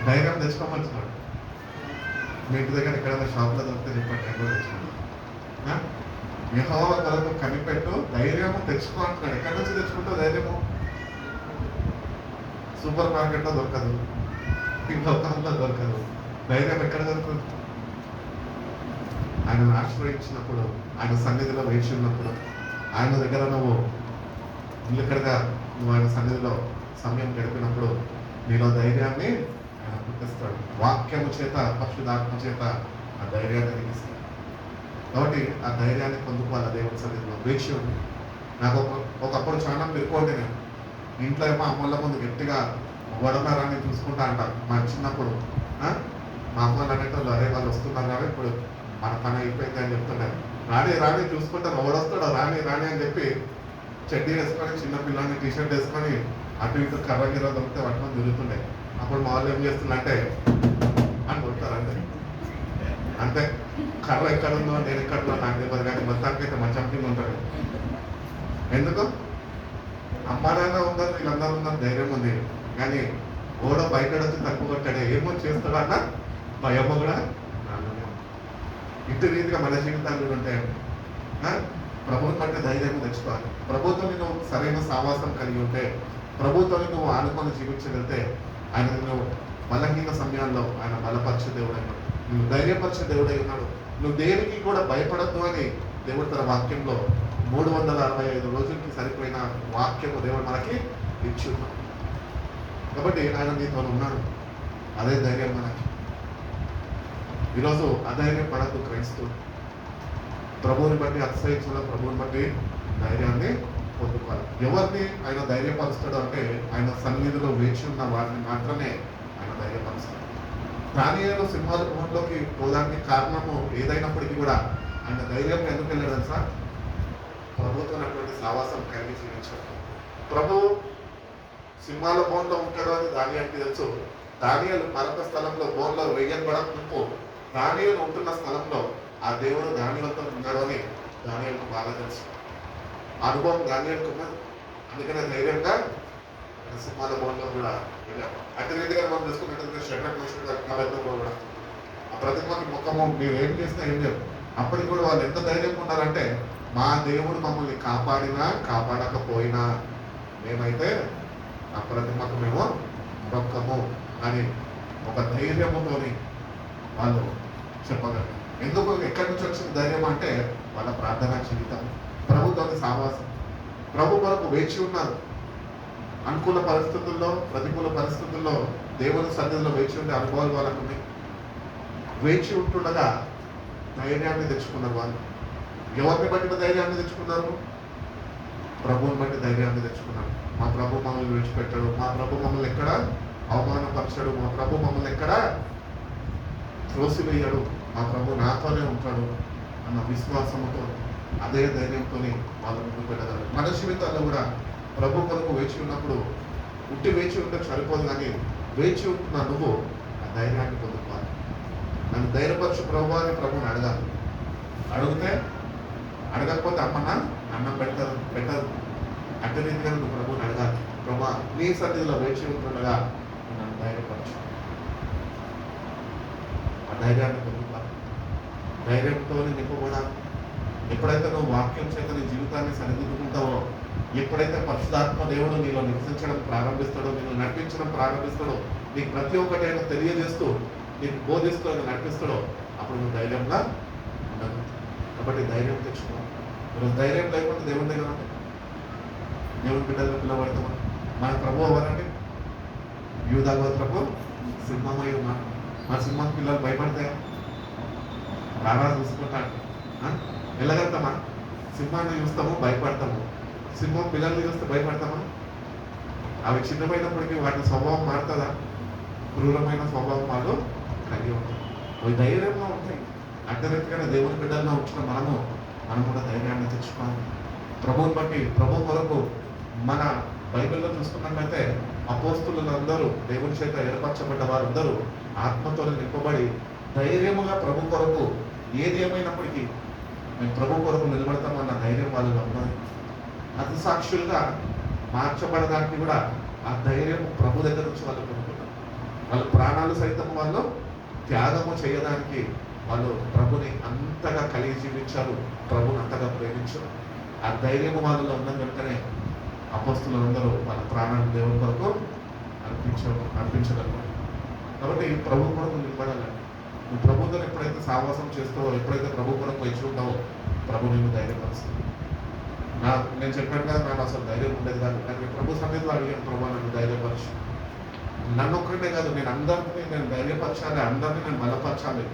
ధైర్యం తెచ్చుకోమంటున్నాడు. మీ ఇంటి దగ్గర ఎక్కడైనా షాప్లో దొరికితే చెప్పండి, ఎక్కడో తెచ్చుకుందాం. యెహోవా కొరకు కనిపెట్టు, ధైర్యము తెచ్చుకో అంటున్నాడు. ఎక్కడి నుంచి తెచ్చుకుంటావు ధైర్యము? సూపర్ మార్కెట్లో దొరకదు, లోకంలో దొరకదు. ధైర్యం ఎక్కడ దొరుకుతుంది? ఆయనను ఆశ్రయించినప్పుడు, ఆయన సన్నిధిలో వేచి ఉన్నప్పుడు, ఆయన దగ్గర నువ్వు నిలకడగా నువ్వు ఆయన సన్నిధిలో సమయం గడిపినప్పుడు నీలో ధైర్యాన్ని ఆయన పుట్టిస్తాడు. వాక్యము చేత, పరిశుద్ధాత్మ చేత ఆ ధైర్యాన్ని నీకిస్తాడు. కాబట్టి ఆ ధైర్యాన్ని పొందుకోవాలి దేవుని సన్నిధిలో వేచి ఉంది. నాకు ఒకప్పుడు చాలా పెరుకోండి, నేను ఇంట్లో ఏమో అమ్మల ముందు గట్టిగా వడనారాన్ని చూసుకుంటా అంటారు. మా చిన్నప్పుడు మా అమ్మలు అనేటోళ్ళు, అరే వాళ్ళు వస్తున్నారు కానీ ఇప్పుడు మన పని అయిపోయింది అని చెప్తున్నారు. రాని చూసుకుంటారు, ఎవడొస్తాడో రాని అని చెప్పి చెడ్డీ వేసుకొని, చిన్న పిల్లల్ని టీషర్ట్ వేసుకొని అటు ఇటు కర్ర గిర్ర దొరికితే పట్టుకొని తిరుగుతుండే. అప్పుడు మా వాళ్ళు ఏం చేస్తుందంటే అని కొడతారు అంతే. కర్ర ఎక్కడుందో నేను ఎక్కడుందో నాకు తెలియదు, కానీ మొత్తానికైతే మంచం కింద ఉంటాడు. ఎందుకు? అమ్మ నాన్న ఉన్నారు, వీళ్ళందరూ ఉన్నారు, ధైర్యం ఉంది. కానీ ఓడో బయట వచ్చి తక్కువ కొట్టాడే, ఏమో చేస్తాడన్న భయము కూడా నాన్ననే. ఇటు రీతిగా మన జీవితాలు ఉంటాయండి. ప్రభుత్వం అంటే ధైర్యం తెచ్చుకోవాలి. ప్రభుత్వం నువ్వు సరైన సావాసం కలిగి ఉంటే, ప్రభుత్వాన్ని నువ్వు ఆనుకొని జీవించగలిగితే ఆయన నువ్వు బలహీన సమయాల్లో ఆయన బలపరిచే దేవుడై ఉన్నాడు, నువ్వు ధైర్యపరిచే దేవుడై ఉన్నాడు. నువ్వు దేనికి కూడా భయపడద్దు అని దేవుడు తన వాక్యంలో 365 రోజులకి సరిపోయిన వాక్యము దేవుడు మనకి ఇచ్చి ఉన్నాడు. కాబట్టి ఆయన నీతో ఉన్నాడు. అదే ధైర్యం మనకి. ఈరోజు అధైర్యం పడద్దు క్రైస్తవు. ప్రభువుని బట్టి అతిశయించాల, ప్రభువుని బట్టి ధైర్యాన్ని పొందుకోవాలి. ఎవరిని ఆయన ధైర్యపరుస్తాడు అంటే ఆయన సన్నిధిలో వేచి ఉన్న వారిని మాత్రమే ఆయన ధైర్యపరుస్తాడు. దానియేలు సింహాల గృహంలోకి పోవడానికి కారణము ఏదైనప్పటికీ కూడా ఆయన ధైర్యంగా ఎందుకు వెళ్ళాడు సార్? ప్రభుతో ఉన్నటువంటి సావాసం కలిగి జీవించాడు. ప్రభు సింహాల బోన్లో ఉంటాడు అని దానియాలకి తెలుసు. దానియాలు మరొక స్థలంలో బోన్లో వేయబడకు దానియాలు ఉంటున్న స్థలంలో ఆ దేవుడు దానియాలతో ఉన్నాడు అని దానియాలకు బాగా తెలుసు. అనుభవం దానియాలకు ఉన్నది. అందుకనే ధైర్యంగా సింహాల బోన్లో కూడా వెళ్ళాము. అటు రీతిగా మనం చూసుకున్నట్టు షడ్రక్ కూడా ఆ ప్రతిమకి ముఖము మీరు ఏం చేసినా ఏం లేదు. అప్పటికి కూడా వాళ్ళు ఎంత ధైర్యంగా ఉన్నారంటే, మా దేవుడు మమ్మల్ని కాపాడినా కాపాడకపోయినా మేమైతే ఆ ప్రతిమకు మేము మొక్కము అని ఒక ధైర్యముతోని వాళ్ళు చెప్పగలరు. ఎందుకు ఎక్కడి నుంచి వచ్చిన ధైర్యం అంటే వాళ్ళ ప్రార్థనా జీవితం, ప్రభుత్వాన్ని సావాసం, ప్రభు కొరకు వేచి ఉన్నారు. అనుకూల పరిస్థితుల్లో ప్రతికూల పరిస్థితుల్లో దేవుని సన్నిధిలో వేచి ఉండే అనుభవాలు వాళ్ళకు ఉన్నాయి. వేచి ఉంటుండగా ధైర్యాన్ని తెచ్చుకున్నారు వాళ్ళు. ఎవరిని బట్టి ధైర్యాన్ని తెచ్చుకున్నారు? ప్రభువుని బట్టి ధైర్యాన్ని తెచ్చుకున్నారు. మా ప్రభు మమ్మల్ని విడిచిపెట్టాడు, మా ప్రభు మమ్మల్ని ఎక్కడ అవమానపరచాడు, మా ప్రభు మమ్మల్ని ఎక్కడ త్రోసివేయడు, మా ప్రభు నాతోనే ఉంటాడు అన్న విశ్వాసంతో అదే ధైర్యంతో వాళ్ళు ముందుకు వెళ్ళగలరు. మన జీవితాల్లో కూడా ప్రభు కొరకు వేచి ఉన్నప్పుడు ఉట్టి వేచి ఉంటే సరిపోదు, కానీ వేచి ఉంటున్న నువ్వు ఆ ధైర్యాన్ని పొందుకోవాలి. నన్ను ధైర్యపరచు ప్రభు అని ప్రభుని అడగాలి. అడిగితే అడగకపోతే అమ్మన్న అన్నం పెట్టదు. అట్టి రీతిగా నువ్వు ప్రభుని అడగాలి. ప్రభా నీ సన్నిధిలో వేచి ఉంటుండగా నన్ను ధైర్యపరచు. ఆ ధైర్యాన్ని పొందుకోవాలి. ధైర్యంతో నింపబడాలి. ఎప్పుడైతే నువ్వు వాక్యం చేత నీ జీవితాన్ని సరిదిద్దుకుంటావో, ఎప్పుడైతే పరిశుద్ధాత్మ దేవుడు నీలో నివసించడం ప్రారంభిస్తాడో, నీళ్ళు నడిపించడం ప్రారంభిస్తాడో, నీకు ప్రతి ఒక్కటి ఆయన తెలియజేస్తూ నీకు బోధిస్తూ ఆయన నడిపిస్తాడో, అప్పుడు నువ్వు ధైర్యంగా ఉండదు. కాబట్టి ధైర్యం తెచ్చుకో. ఈరోజు ధైర్యం లేకుండా దేవుని దగ్గర ఉంటే దేవుని బిడ్డలు పిలవడతామా? మన ప్రభు ఎవరండి? యూదా గోత్రపు సింహమై ఉన్నాడు. మన సింహం పిల్లలు భయపడతాయా? రారా చూసుకుంటాడు. వెళ్ళగలుగుతామా? సింహాన్ని చూస్తాము భయపడతాము. సింహం పిల్లల్ని చూస్తే భయపడతామా? అవి చిన్నమైనప్పటికీ వాటి స్వభావం మారుతుందా? క్రూరమైన స్వభావం వాళ్ళు కలిగి ఉంటాయి. అవి ధైర్యంగా ఉంటాయి. అడ్డరెట్టుగానే దేవుని బిడ్డల్లో వచ్చిన మనం కూడా ధైర్యాన్ని తెచ్చుకోవాలి. ప్రభువుని బట్టి ప్రభు కొరకు మన బైబిల్లో చూసుకున్నట్లయితే అపోస్తులందరూ దేవుని చేత ఏర్పరచబడ్డ వారందరూ ఆత్మతో నింపబడి ధైర్యముగా ప్రభు కొరకు ఏది ఏమైనప్పటికీ మేము ప్రభు కొరకు నిలబడతామన్న ధైర్యం వాళ్ళు ఉన్నది. అతి సాక్షులుగా మార్చబడడానికి కూడా ఆ ధైర్యం ప్రభు దగ్గర నుంచి వాళ్ళు పొందుతున్నారు. వాళ్ళ ప్రాణాలు సైతం వాళ్ళు త్యాగము చేయడానికి వాళ్ళు ప్రభుని అంతగా కలిగి జీవించారు, ప్రభుని అంతగా ప్రేమించారు. ఆ ధైర్యం వాళ్ళలో ఉన్న వెంటనే అపోస్తులందరూ వాళ్ళ ప్రాణాలు దేవుని కొరకు అర్పించగలరు. కాబట్టి ప్రభు కొరకు నిలబడాలండి. నువ్వు ప్రభుత్వం ఎప్పుడైతే సావాసం చేస్తావో, ఎప్పుడైతే ప్రభు కొరకు వేచి ఉంటావో, ప్రభు నిన్ను ధైర్యపరుస్తుంది. నేను చెప్పాను కదా, నాకు అసలు ధైర్యం ఉండేది కాదు. నాకు ప్రభు సన్నిధిలో అడిగాను, ప్రభు నన్ను ధైర్యపరచు. నన్ను ఒక్కటే కాదు, నేను ధైర్యపరచాలి, అందరినీ నేను బలపరచాలి.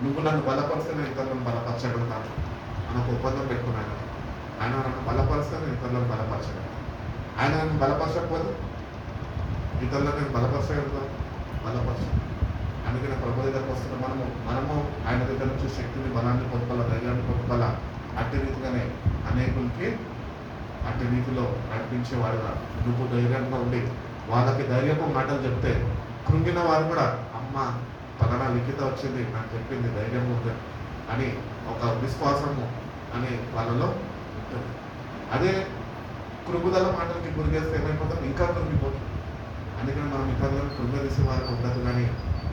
నువ్వు నన్ను బలపరిస్తే నేను ఇతరులను బలపరచగలుగుతాను అని ఒక ఒప్పందం పెట్టుకున్నాను. ఆయన నన్ను బలపరిస్తే నేను ఇతరులను బలపరచగలను. ఆయన నన్ను బలపరచకపోతే ఇతరులను నేను బలపరచగలుగుతాను, బలపరచు. అందుకని ప్రభు దగ్గరకు వస్తున్న మనము ఆయన దగ్గర నుంచి శక్తిని, బలాన్ని పొందుకోవాల, ధైర్యాన్ని పొందుకోవాల. అట్టి రీతిగానే అనేకులకి అట్టి రీతిలో నడిపించేవాడుగా నువ్వు ధైర్యంగా ఉండి వాళ్ళకి ధైర్యపు మాటలు చెప్తే కృంగిన వారు కూడా అమ్మ పలానా లిఖిత వచ్చింది, నాకు చెప్పింది, ధైర్యం ఉంది అని ఒక విశ్వాసము అని వాళ్ళలో ఉంటుంది. అదే కృంగుదల మాటలకి గురిగేస్తే ఏమైపోతాం? ఇంకా కృంగిపోతుంది. అందుకని మనం ఇతరులను కృంగదీసే వారికి ఉండదు, కానీ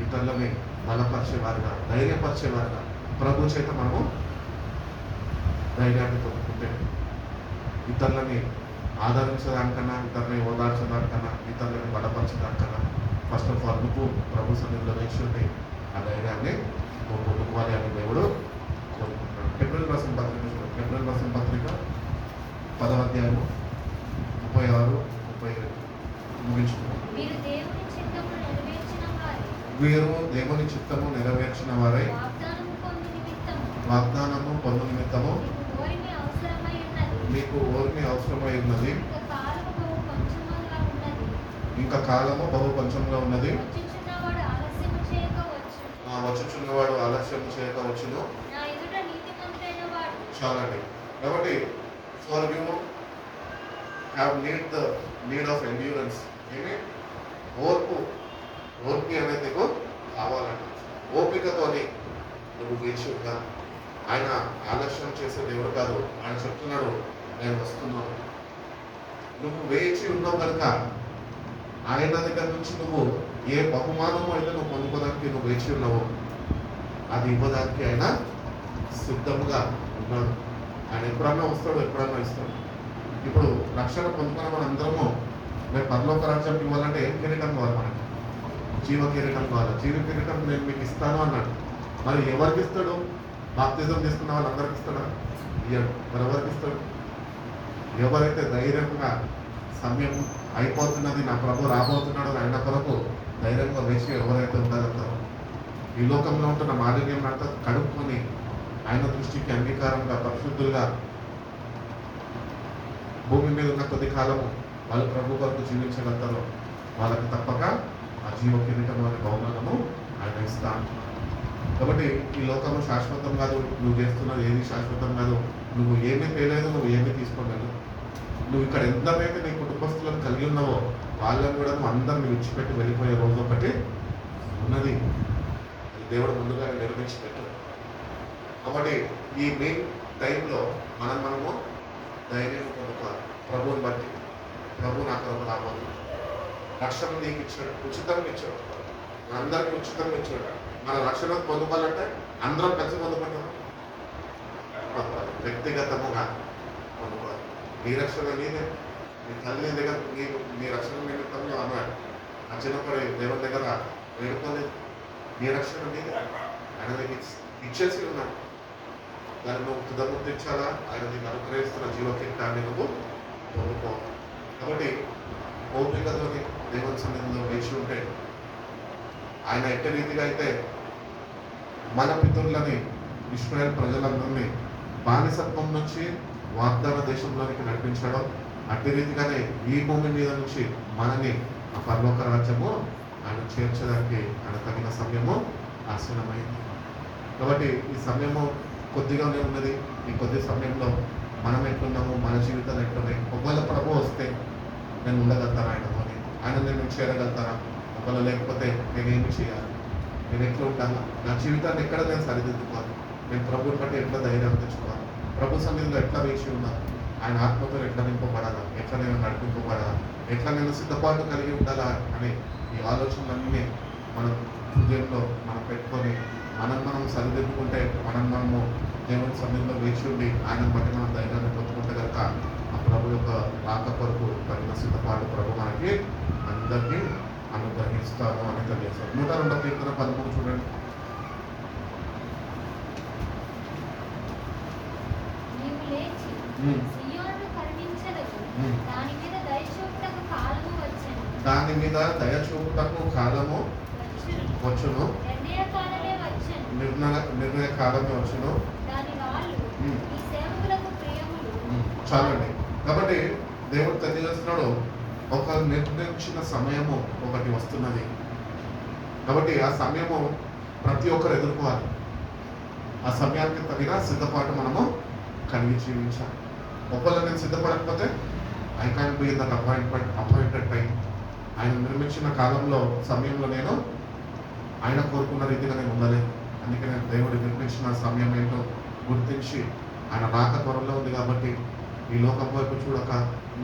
ఇతరులని బలపరిచేవారుగా, ధైర్యపరిచేవారుగా ప్రభు చేత మనము ధైర్యాన్ని పొందుకుంటే ఇతరులని ఆదరించడానికన్నా, ఇతరులని ఓదార్చడానికన్నా, ఇతరులని బలపరచడానికన్నా ఫస్ట్ ఆఫ్ ఆల్ నువ్వు ప్రభు సన్నిధిలో వేచి ఉండి ఆ ధైర్యాన్ని నువ్వు పొందుకోవాలి అని దేవుడు కోరుకుంటున్నాడు. ఏప్రిల్ రాసిన పత్రిక 10వ అధ్యాయము 36, 37 ముగించుకున్నాం. వీరు దేవుని చిత్తము నెరవేర్చిన వారై వాగ్దానము పొందు నిమిత్తము మీకు ఓర్మి అవసరమై ఉన్నది. ఇంకా కాలము బహు కొంచెంగా ఉన్నది. వచ్చుచున్నవాడు ఆలస్యం చేయక వచ్చును. చాలండి. కాబట్టి for you have need of endurance. ఏమి ఓర్పు అనేది నీకు కావాలంట. ఓపికతోని నువ్వు వేచి ఉందా. ఆయన ఆలస్యం చేసే దేవుడు కాదు. ఆయన చెప్తున్నాడు, నేను వస్తున్నాను. నువ్వు వేచి ఉన్నావు కనుక ఆయన దగ్గర నుంచి నువ్వు ఏ బహుమానము అయితే నువ్వు పొందుకోవడానికి నువ్వు వేచి ఉన్నావు, అది ఇవ్వడానికి ఆయన సిద్ధంగా ఉన్నాడు. ఆయన ఎప్పుడన్నా వస్తాడు, ఎప్పుడన్నా ఇస్తాడు. ఇప్పుడు రక్షణ పొందుకున్న మన అందరము మేము పరలోక రాజ్యానికి ఇవ్వాలంటే ఏం కిరీటం కావాలి మనకి? జీవ కిరీటం కావాలి. జీవ కిరీటం నేను మీకు ఇస్తాను అన్నాడు. మరి ఎవరికి ఇస్తాడు? బాప్తిజం తీసుకున్న వాళ్ళందరికి ఇస్తాడా? ఇయ్యాడు. మరి ఎవరికి ఇస్తాడు? ఎవరైతే ధైర్యంగా సమయం అయిపోతున్నది, నా ప్రభు రాబోతున్నాడు, ఆయన కొరకు ధైర్యంగా వేసి ఎవరైతే ఉండగలుగుతారో, ఈ లోకంలో ఉంటున్న మాలిన్యం అంతా కడుక్కొని ఆయన దృష్టికి అంగీకారంగా పరిశుద్ధులుగా భూమి మీద ఉన్న కొద్ది కాలము వాళ్ళు ప్రభు కొరకు జీవించగలుగుతారో వాళ్ళకి తప్పక ఆ జీవ కిరీటం అనే బహుమానము ఆయన ఇస్తా అంటున్నాడు. కాబట్టి ఈ లోకము శాశ్వతం కాదు. నువ్వు చేస్తున్నది ఏది శాశ్వతం కాదు. నువ్వు ఏమీ తేలేదు, నువ్వు ఏమీ తీసుకోలేదు. నువ్వు ఇక్కడ ఎంతమైతే నీ కుటుంబస్తులను కలిగి ఉన్నావో వాళ్ళని కూడా నువ్వు అందరిని విడిచిపెట్టి వెళ్ళిపోయే రోజు ఒకటి ఉన్నది. దేవుడు ముందుగా నిర్మించి పెట్టాడు. కాబట్టి ఈ మెయిన్ టైంలో మనము ధైర్యం పొందుకోవాలి. ప్రభువుని బట్టి ప్రభు నా కొరకు రాబోతుంది. రక్షణ నీకు ఇచ్చాడు, ఉచితంగా ఇచ్చాడు, అందరికీ ఉచితంగా ఇచ్చాడు. మన రక్షణ పొందుకోవాలంటే అందరం కలిసి పొందుకుంటాం. వ్యక్తిగతముగా పొందుకోవాలి. నీ రక్షణ నీదే. నీ తల్లి దగ్గర నీ రక్షణ నిమిత్తంలో అన్నాడు. ఆ చిన్నప్పుడు దేవుని దగ్గర వేడుకోలేదు. నీ రక్షణ నీదే. ఆయన నీకు ఇచ్చేసి ఉన్నాడు. దాన్ని నువ్వు తుదముద్దించాలా? ఆయన నీకు అనుగ్రహిస్తున్న జీవ కిరీటాన్ని నువ్వు పొందుకోవాలి. కాబట్టి ఓపికతో దేవుని సన్నిధిలో వేచి ఉంటే ఆయన ఎట్టి రీతిగా అయితే మన పితరులని ఇశ్రాయేలు ప్రజలందరినీ బానిసత్వం నుంచి వాగ్దాన దేశంలోనికి నడిపించడం, అట్టి రీతిగానే ఈ భూమి మీద నుంచి మనని ఆ పరలోక రాజ్యము ఆయన చేర్చడానికి ఆయన తగిన సమయము ఆసన్నమైంది. కాబట్టి ఈ సమయము కొద్దిగానే ఉన్నది. ఈ కొద్ది సమయంలో మనం ఎట్లున్నాము, మన జీవితాలు ఎట్లున్నాయి? ఒకవేళ ప్రభు వస్తే నేను ఉండగలుగుతారా ఆయనతో? ఆయన నేను చేరగలుగుతారా? ఒకవేళ లేకపోతే నేనేమి చేయాలి? నేను ఎట్లా ఉంటాను? నా జీవితాన్ని ఎక్కడ నేను సరిదిద్దుకోవాలి? నేను ప్రభుని బట్టి ఎట్లా ధైర్యం తెచ్చుకోవాలి? ప్రభు సన్నిధిలో ఎట్లా వేచి ఉన్నాను? ఆయన ఆత్మతో ఎట్లా నింపబడాలా? ఎట్లా నేను నడిపింపబడాలా? ఎట్లా నేను సిద్ధపాటు కలిగి ఉండాలా అని ఈ ఆలోచనలన్నీ మనం హృదయంలో మనం పెట్టుకొని మనం సరిదిద్దుకుంటే మనము దేవుని సన్నిధిలో వేచి ఉండి ఆయన బట్టి మనం ధైర్యాన్ని పొందుకుంటే కనుక ఆ ప్రభు యొక్క రాక కొరకు తగిన సిద్ధపాటు ప్రభు మనకి అందరికీ అనుగ్రహిస్తాను అని తెలియజేస్తారు. 102వ కీర్తన 13 చూడండి. దాని మీద దయ చూపుటకు కాలము వచ్చును, నిర్ణయ కాలమే వచ్చును. చాలండి. కాబట్టి దేవుడు తెలియజేస్తున్నాడు, ఒక నిర్ణయించిన సమయము ఒకటి వస్తున్నది. కాబట్టి ఆ సమయము ప్రతి ఒక్కరు ఎదుర్కోవాలి. ఆ సమయానికి తగిన సిద్ధపాటు మనము కలిగి జీవించాలి. ఒకవేళ నేను సిద్ధపడకపోతే I can be in that appointed time. ఆయన నిర్మించిన కాలంలో సమయంలో నేను ఆయన కోరుకున్న రీతిగా నేను ఉండలేదు. అందుకే నేను దేవుడు నిర్మించిన సమయం ఏంటో గుర్తించి ఆయన రాక త్వరలో ఉంది కాబట్టి ఈ లోకం వైపు చూడక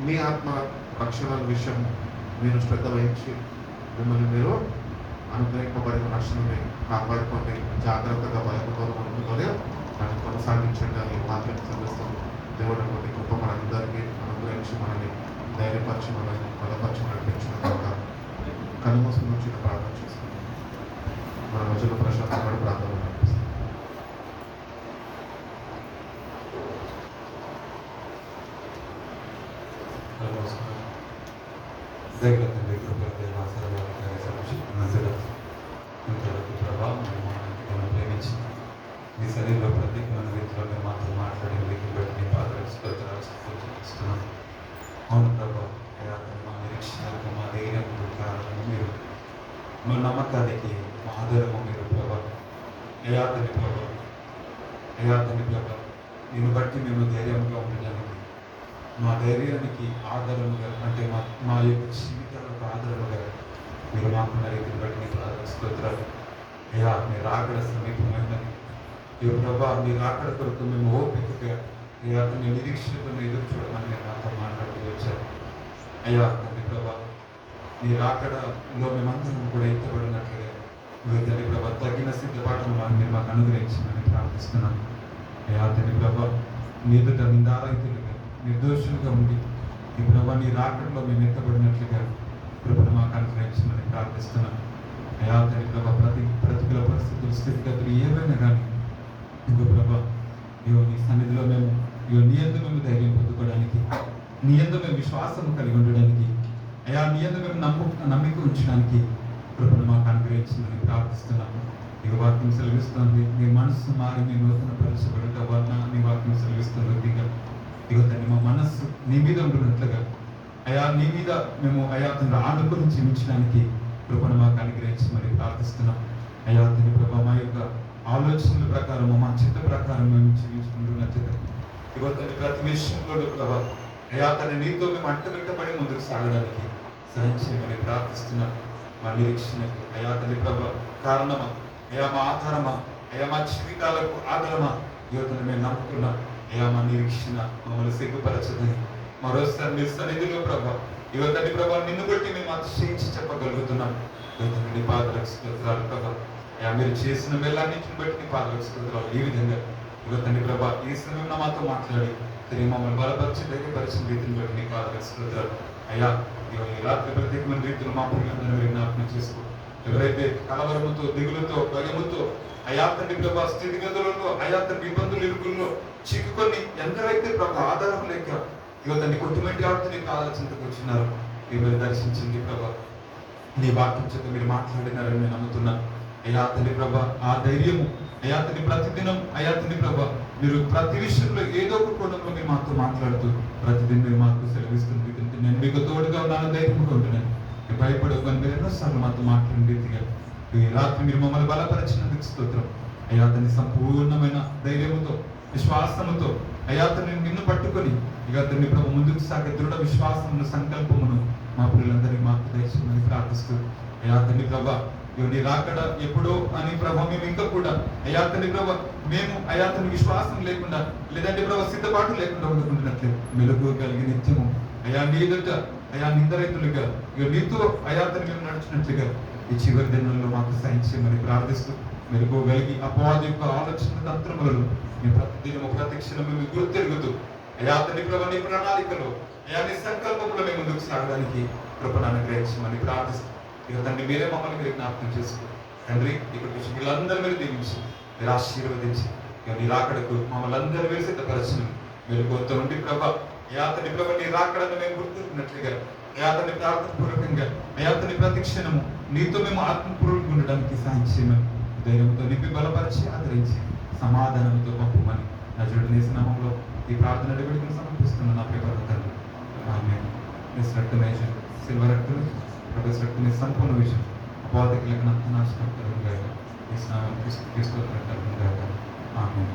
మీ ఆత్మ రక్షణ విషయం మీరు శ్రద్ధ వహించి మిమ్మల్ని మీరు అనుగ్రహింపబడిన రక్షణని కాపాడుకోండి. జాగ్రత్తగా భయపడుతూ ఉంటుతూనే దాన్ని కొనసాగించండి అని వాక్యం చదివిస్తుంది. దేవుడు అటువంటి కృప మనందరికీ అనుగ్రహించి మనల్ని ధైర్యపరిచి మనల్ని బలపరిచి నడిపించిన తర్వాత కళ్ళు మూసుకుని చిన్న ప్రార్థన చేస్తుంది. మన మధ్యలో ప్రశాంతంగా ప్రార్థన నడిపిస్తుంది. దగ్గర తండ్రి కృపలపై ప్రభావం ప్రేమించి మీ శరీరంలో ప్రత్యేకమైన రీతిలో మీరు మాతో మాట్లాడే రీతిని బట్టి మీ పాత్రస్తున్నాం. అవును ప్రభావ, మా నిరీక్షణకు మా ధైర్యము కారణము మీరు, మా నమ్మకానికి మా ఆధారము మీరు ప్రభావం. అయాతని ప్రభావం, దీన్ని బట్టి మేము ధైర్యంగా ఉండడానికి మా ధైర్యానికి ఆధారముగా, అంటే మా యొక్క జీవితాలకు ఆధారముగా మీరు మాకున్న రీతిని బట్టి మీకు స్తోత్రాలు. అయ్యా మీరు రాకడ సమీపమైనది. ఈ ప్రభా మీరు రాకడ కొరకు మేము ఓపికగా అయ్యా అతని నిరీక్షణతో ఎదురు చూడమని మీరు నాతో మాట్లాడుతూ వచ్చారు. అయ్యా తండ్రి ప్రభా మీరు రాకడలో మేమందరం కూడా ఎత్తబడినట్లుగా మీరు తండ్రి ప్రభా తగిన సిద్ధపాఠం మీరు మాకు అనుగ్రహించమని ప్రార్థిస్తున్నాను. అయ్యా తండ్రి ప్రభా మీ ఎదుట నిందారహితులుగా నిర్దోషులుగా ఉండి ఈ ప్రభా నీ రాకడలో మేము ఎత్తబడినట్లుగా కృపను మాకు అనుగ్రహించమని ప్రార్థిస్తున్నాను. అయ్యా తండ్రి ప్రభా ప్రతికూల పరిస్థితులు స్థితిగతులు ఏవైనా కానీ ఇంకో ప్రభా నీ సన్నిధిలో మేము నీ యందు మేము ధైర్యం పొందుకోవడానికి, నీ యందు మేము విశ్వాసం కలిగి ఉండడానికి, అయ్యా నీ యందు మేము నమ్మిక ఉంచడానికి కృపను మాకు అనుగ్రహించమని ప్రార్థిస్తున్నాము. ఇక వాక్యం సెలవిస్తుంది, మీ మనస్సు మారి మీ నూతన పరచబడట వలన నీ వాక్యం సెలవిస్తుంది. ఇక తండ్రి మా మనస్సు నీ మీద ఉంటున్నట్లుగా అయా నీ మీద మేము అయా తండ్రి ఆనుకొని జీవించడానికి కృపను మాకు అనుగ్రహించమని ప్రార్థిస్తున్నాం. అయా తండ్రి ప్రభా మా యొక్క ఆలోచనల ప్రకారం మా చిత్త ప్రకారం మేము జీవించుకుంటున్నట్లుగా ఇక తండ్రి ప్రతి విషయంలో ప్రభా అయా తండ్రి నీతో మేము అంటగట్టబడి ముందుకు సాగడానికి సహాయం చేయమని ప్రార్థిస్తున్నాం. మా నిరీక్షణకు అయా తండ్రి ప్రభా కారణమా, అయా మా ఆధారమా, అయా మా జీవితాలకు ఆధారమా, యువతను మేము నమ్ముకున్నాం. అయా మా నిరీక్షణ మమ్మల్ని సిగ్గుపరచదని మరోసారి మీ సన్నిధిలో ప్రభా యువతని ప్రభా నిన్ను బట్టి మేము అతిశయించి చెప్పగలుగుతున్నాం. యువతని నీ పాదలకు స్తోత్రాలు ప్రభా. అయా మీరు చేసిన మేలన్నింటిని బట్టి నీ పాదలకు స్తోత్రాలు. ఈ విధంగా యువతని ప్రభా ఈ సమయంలో మాతో మాట్లాడి తిరిగి మమ్మల్ని బలపరిచి ధైర్యపరిచిన రీతిని బట్టి నీ పాదలకు స్తోత్రాలు. అయ్యా ఈ రాత్రి ప్రత్యేకమైన రీతిలో మా పిల్లలందరూ జ్ఞాపకం చేసుకో. ఎవరైతే కలవరముతో దిగులతో భయముతో అయా తండ్రి ప్రభా స్థితిగతులలో అయా తండ్రి ఇబ్బందులు ఇరుకుల్లో చిక్కుకొని ఎందరైతే ప్రభా ఆధారం లేక యువతని కొట్టుమెట్టి ఆడుతూ నీకు ఆలోచనకు వచ్చినారు. మీరు దర్శించింది ప్రభా నీ వాక్యం చేత మీరు మాట్లాడినారని నేను నమ్ముతున్నా. అయా తండ్రి ప్రభా ఆ ధైర్యము అయా తండ్రి ప్రతిదినం అయా తండ్రి ప్రభా మీరు ప్రతి విషయంలో ఏదో ఒక కోణంలో మీరు మాతో మాట్లాడుతూ ప్రతిదినం మీరు మాకు సెలవిస్తుంది. నేను మీకు తోడుగా ఉన్నాను, ధైర్యంగా ఉంటున్నాను, నేను భయపడవని మీరు ఎన్నోసార్లు మాతో మాట్లాడిన రీతిగా ఈ రాత్రి మీరు మమ్మల్ని బలపరిచినందుకు స్తోత్రం. అయా తండ్రి సంపూర్ణమైన ధైర్యముతో విశ్వాసముతో అయా తండ్రి నిన్ను పట్టుకొని ఇక తండ్రి ప్రభు ముందుకు సాగే దృఢ విశ్వాసమును సంకల్పమును మా పిల్లలందరికీ మాకు దయచేయమని ప్రార్థిస్తూ అయా తండ్రి ప్రభా నీ రాకడ ఎప్పుడో అని ప్రభా మేము ఇంకా కూడా అయా తండ్రి ప్రభా మేము అయా తండ్రి విశ్వాసం లేకుండా లేదంటే ప్రభా సిద్ధపాటు లేకుండా ఉండకుండాట్లే మెలుగు కలిగి నిత్యము అయా నీ ఎదుట అయా నిందరైతులుగా ఇక నీతో అయా తండ్రి మేము నడిచినట్లుగా ఈ చివరి దినంలో మాకు సాయం చేయమని ప్రార్థిస్తూ మెలుకోగలిగి అపవాది యొక్క ఆలోచన తంత్రములలో మేము ప్రతిదినము ప్రతిక్షణం మేము గుర్తెరుగుతూ అయా తండ్రి ప్రభా నీ ప్రణాళికలో అయా నీ సంకల్పంలో మేము ముందుకు సాగడానికి కృపను అనుగ్రహించమని ప్రార్థిస్తూ ఇక తండ్రి మీరే మమ్మల్ని మీరు జ్ఞాపకం చేసుకో తండ్రి. ఇక్కడికి వచ్చి వీళ్ళందరూ మీరు దీవించి మీరు ఆశీర్వదించి ఇక నీ రాకడకు మమ్మల్ని అందరూ మీరు సిద్ధపరచను. మీరు కొంత ఉండి ప్రభా అయా తండ్రి ప్రభా నీ రాకడను మేము గుర్తున్నట్లుగా అయా తండ్రి ప్రార్థనపూర్వకంగా అయా తండ్రి ప్రతిక్షణము నీతో మేము ఆత్మపూర్వకంగా ఉండడానికి సాయం చేయమని ధైర్యంతో నింపి బలపరిచి ఆదరించి సమాధానంతో పంపమని నా జుడు నామంలో ఈ ప్రార్థన వేడుకను సమర్పిస్తున్న నా ప్రియ తండ్రి. ఆమేన్. రక్తమేషన్ సిల్వర్ రక్తం ప్రభు రక్తం సంపూర్ణ విషయం అపాధికులకు నాశనం కలుగుగాక ఈ స్నానం తీసుకుంటారు. ఆమేన్.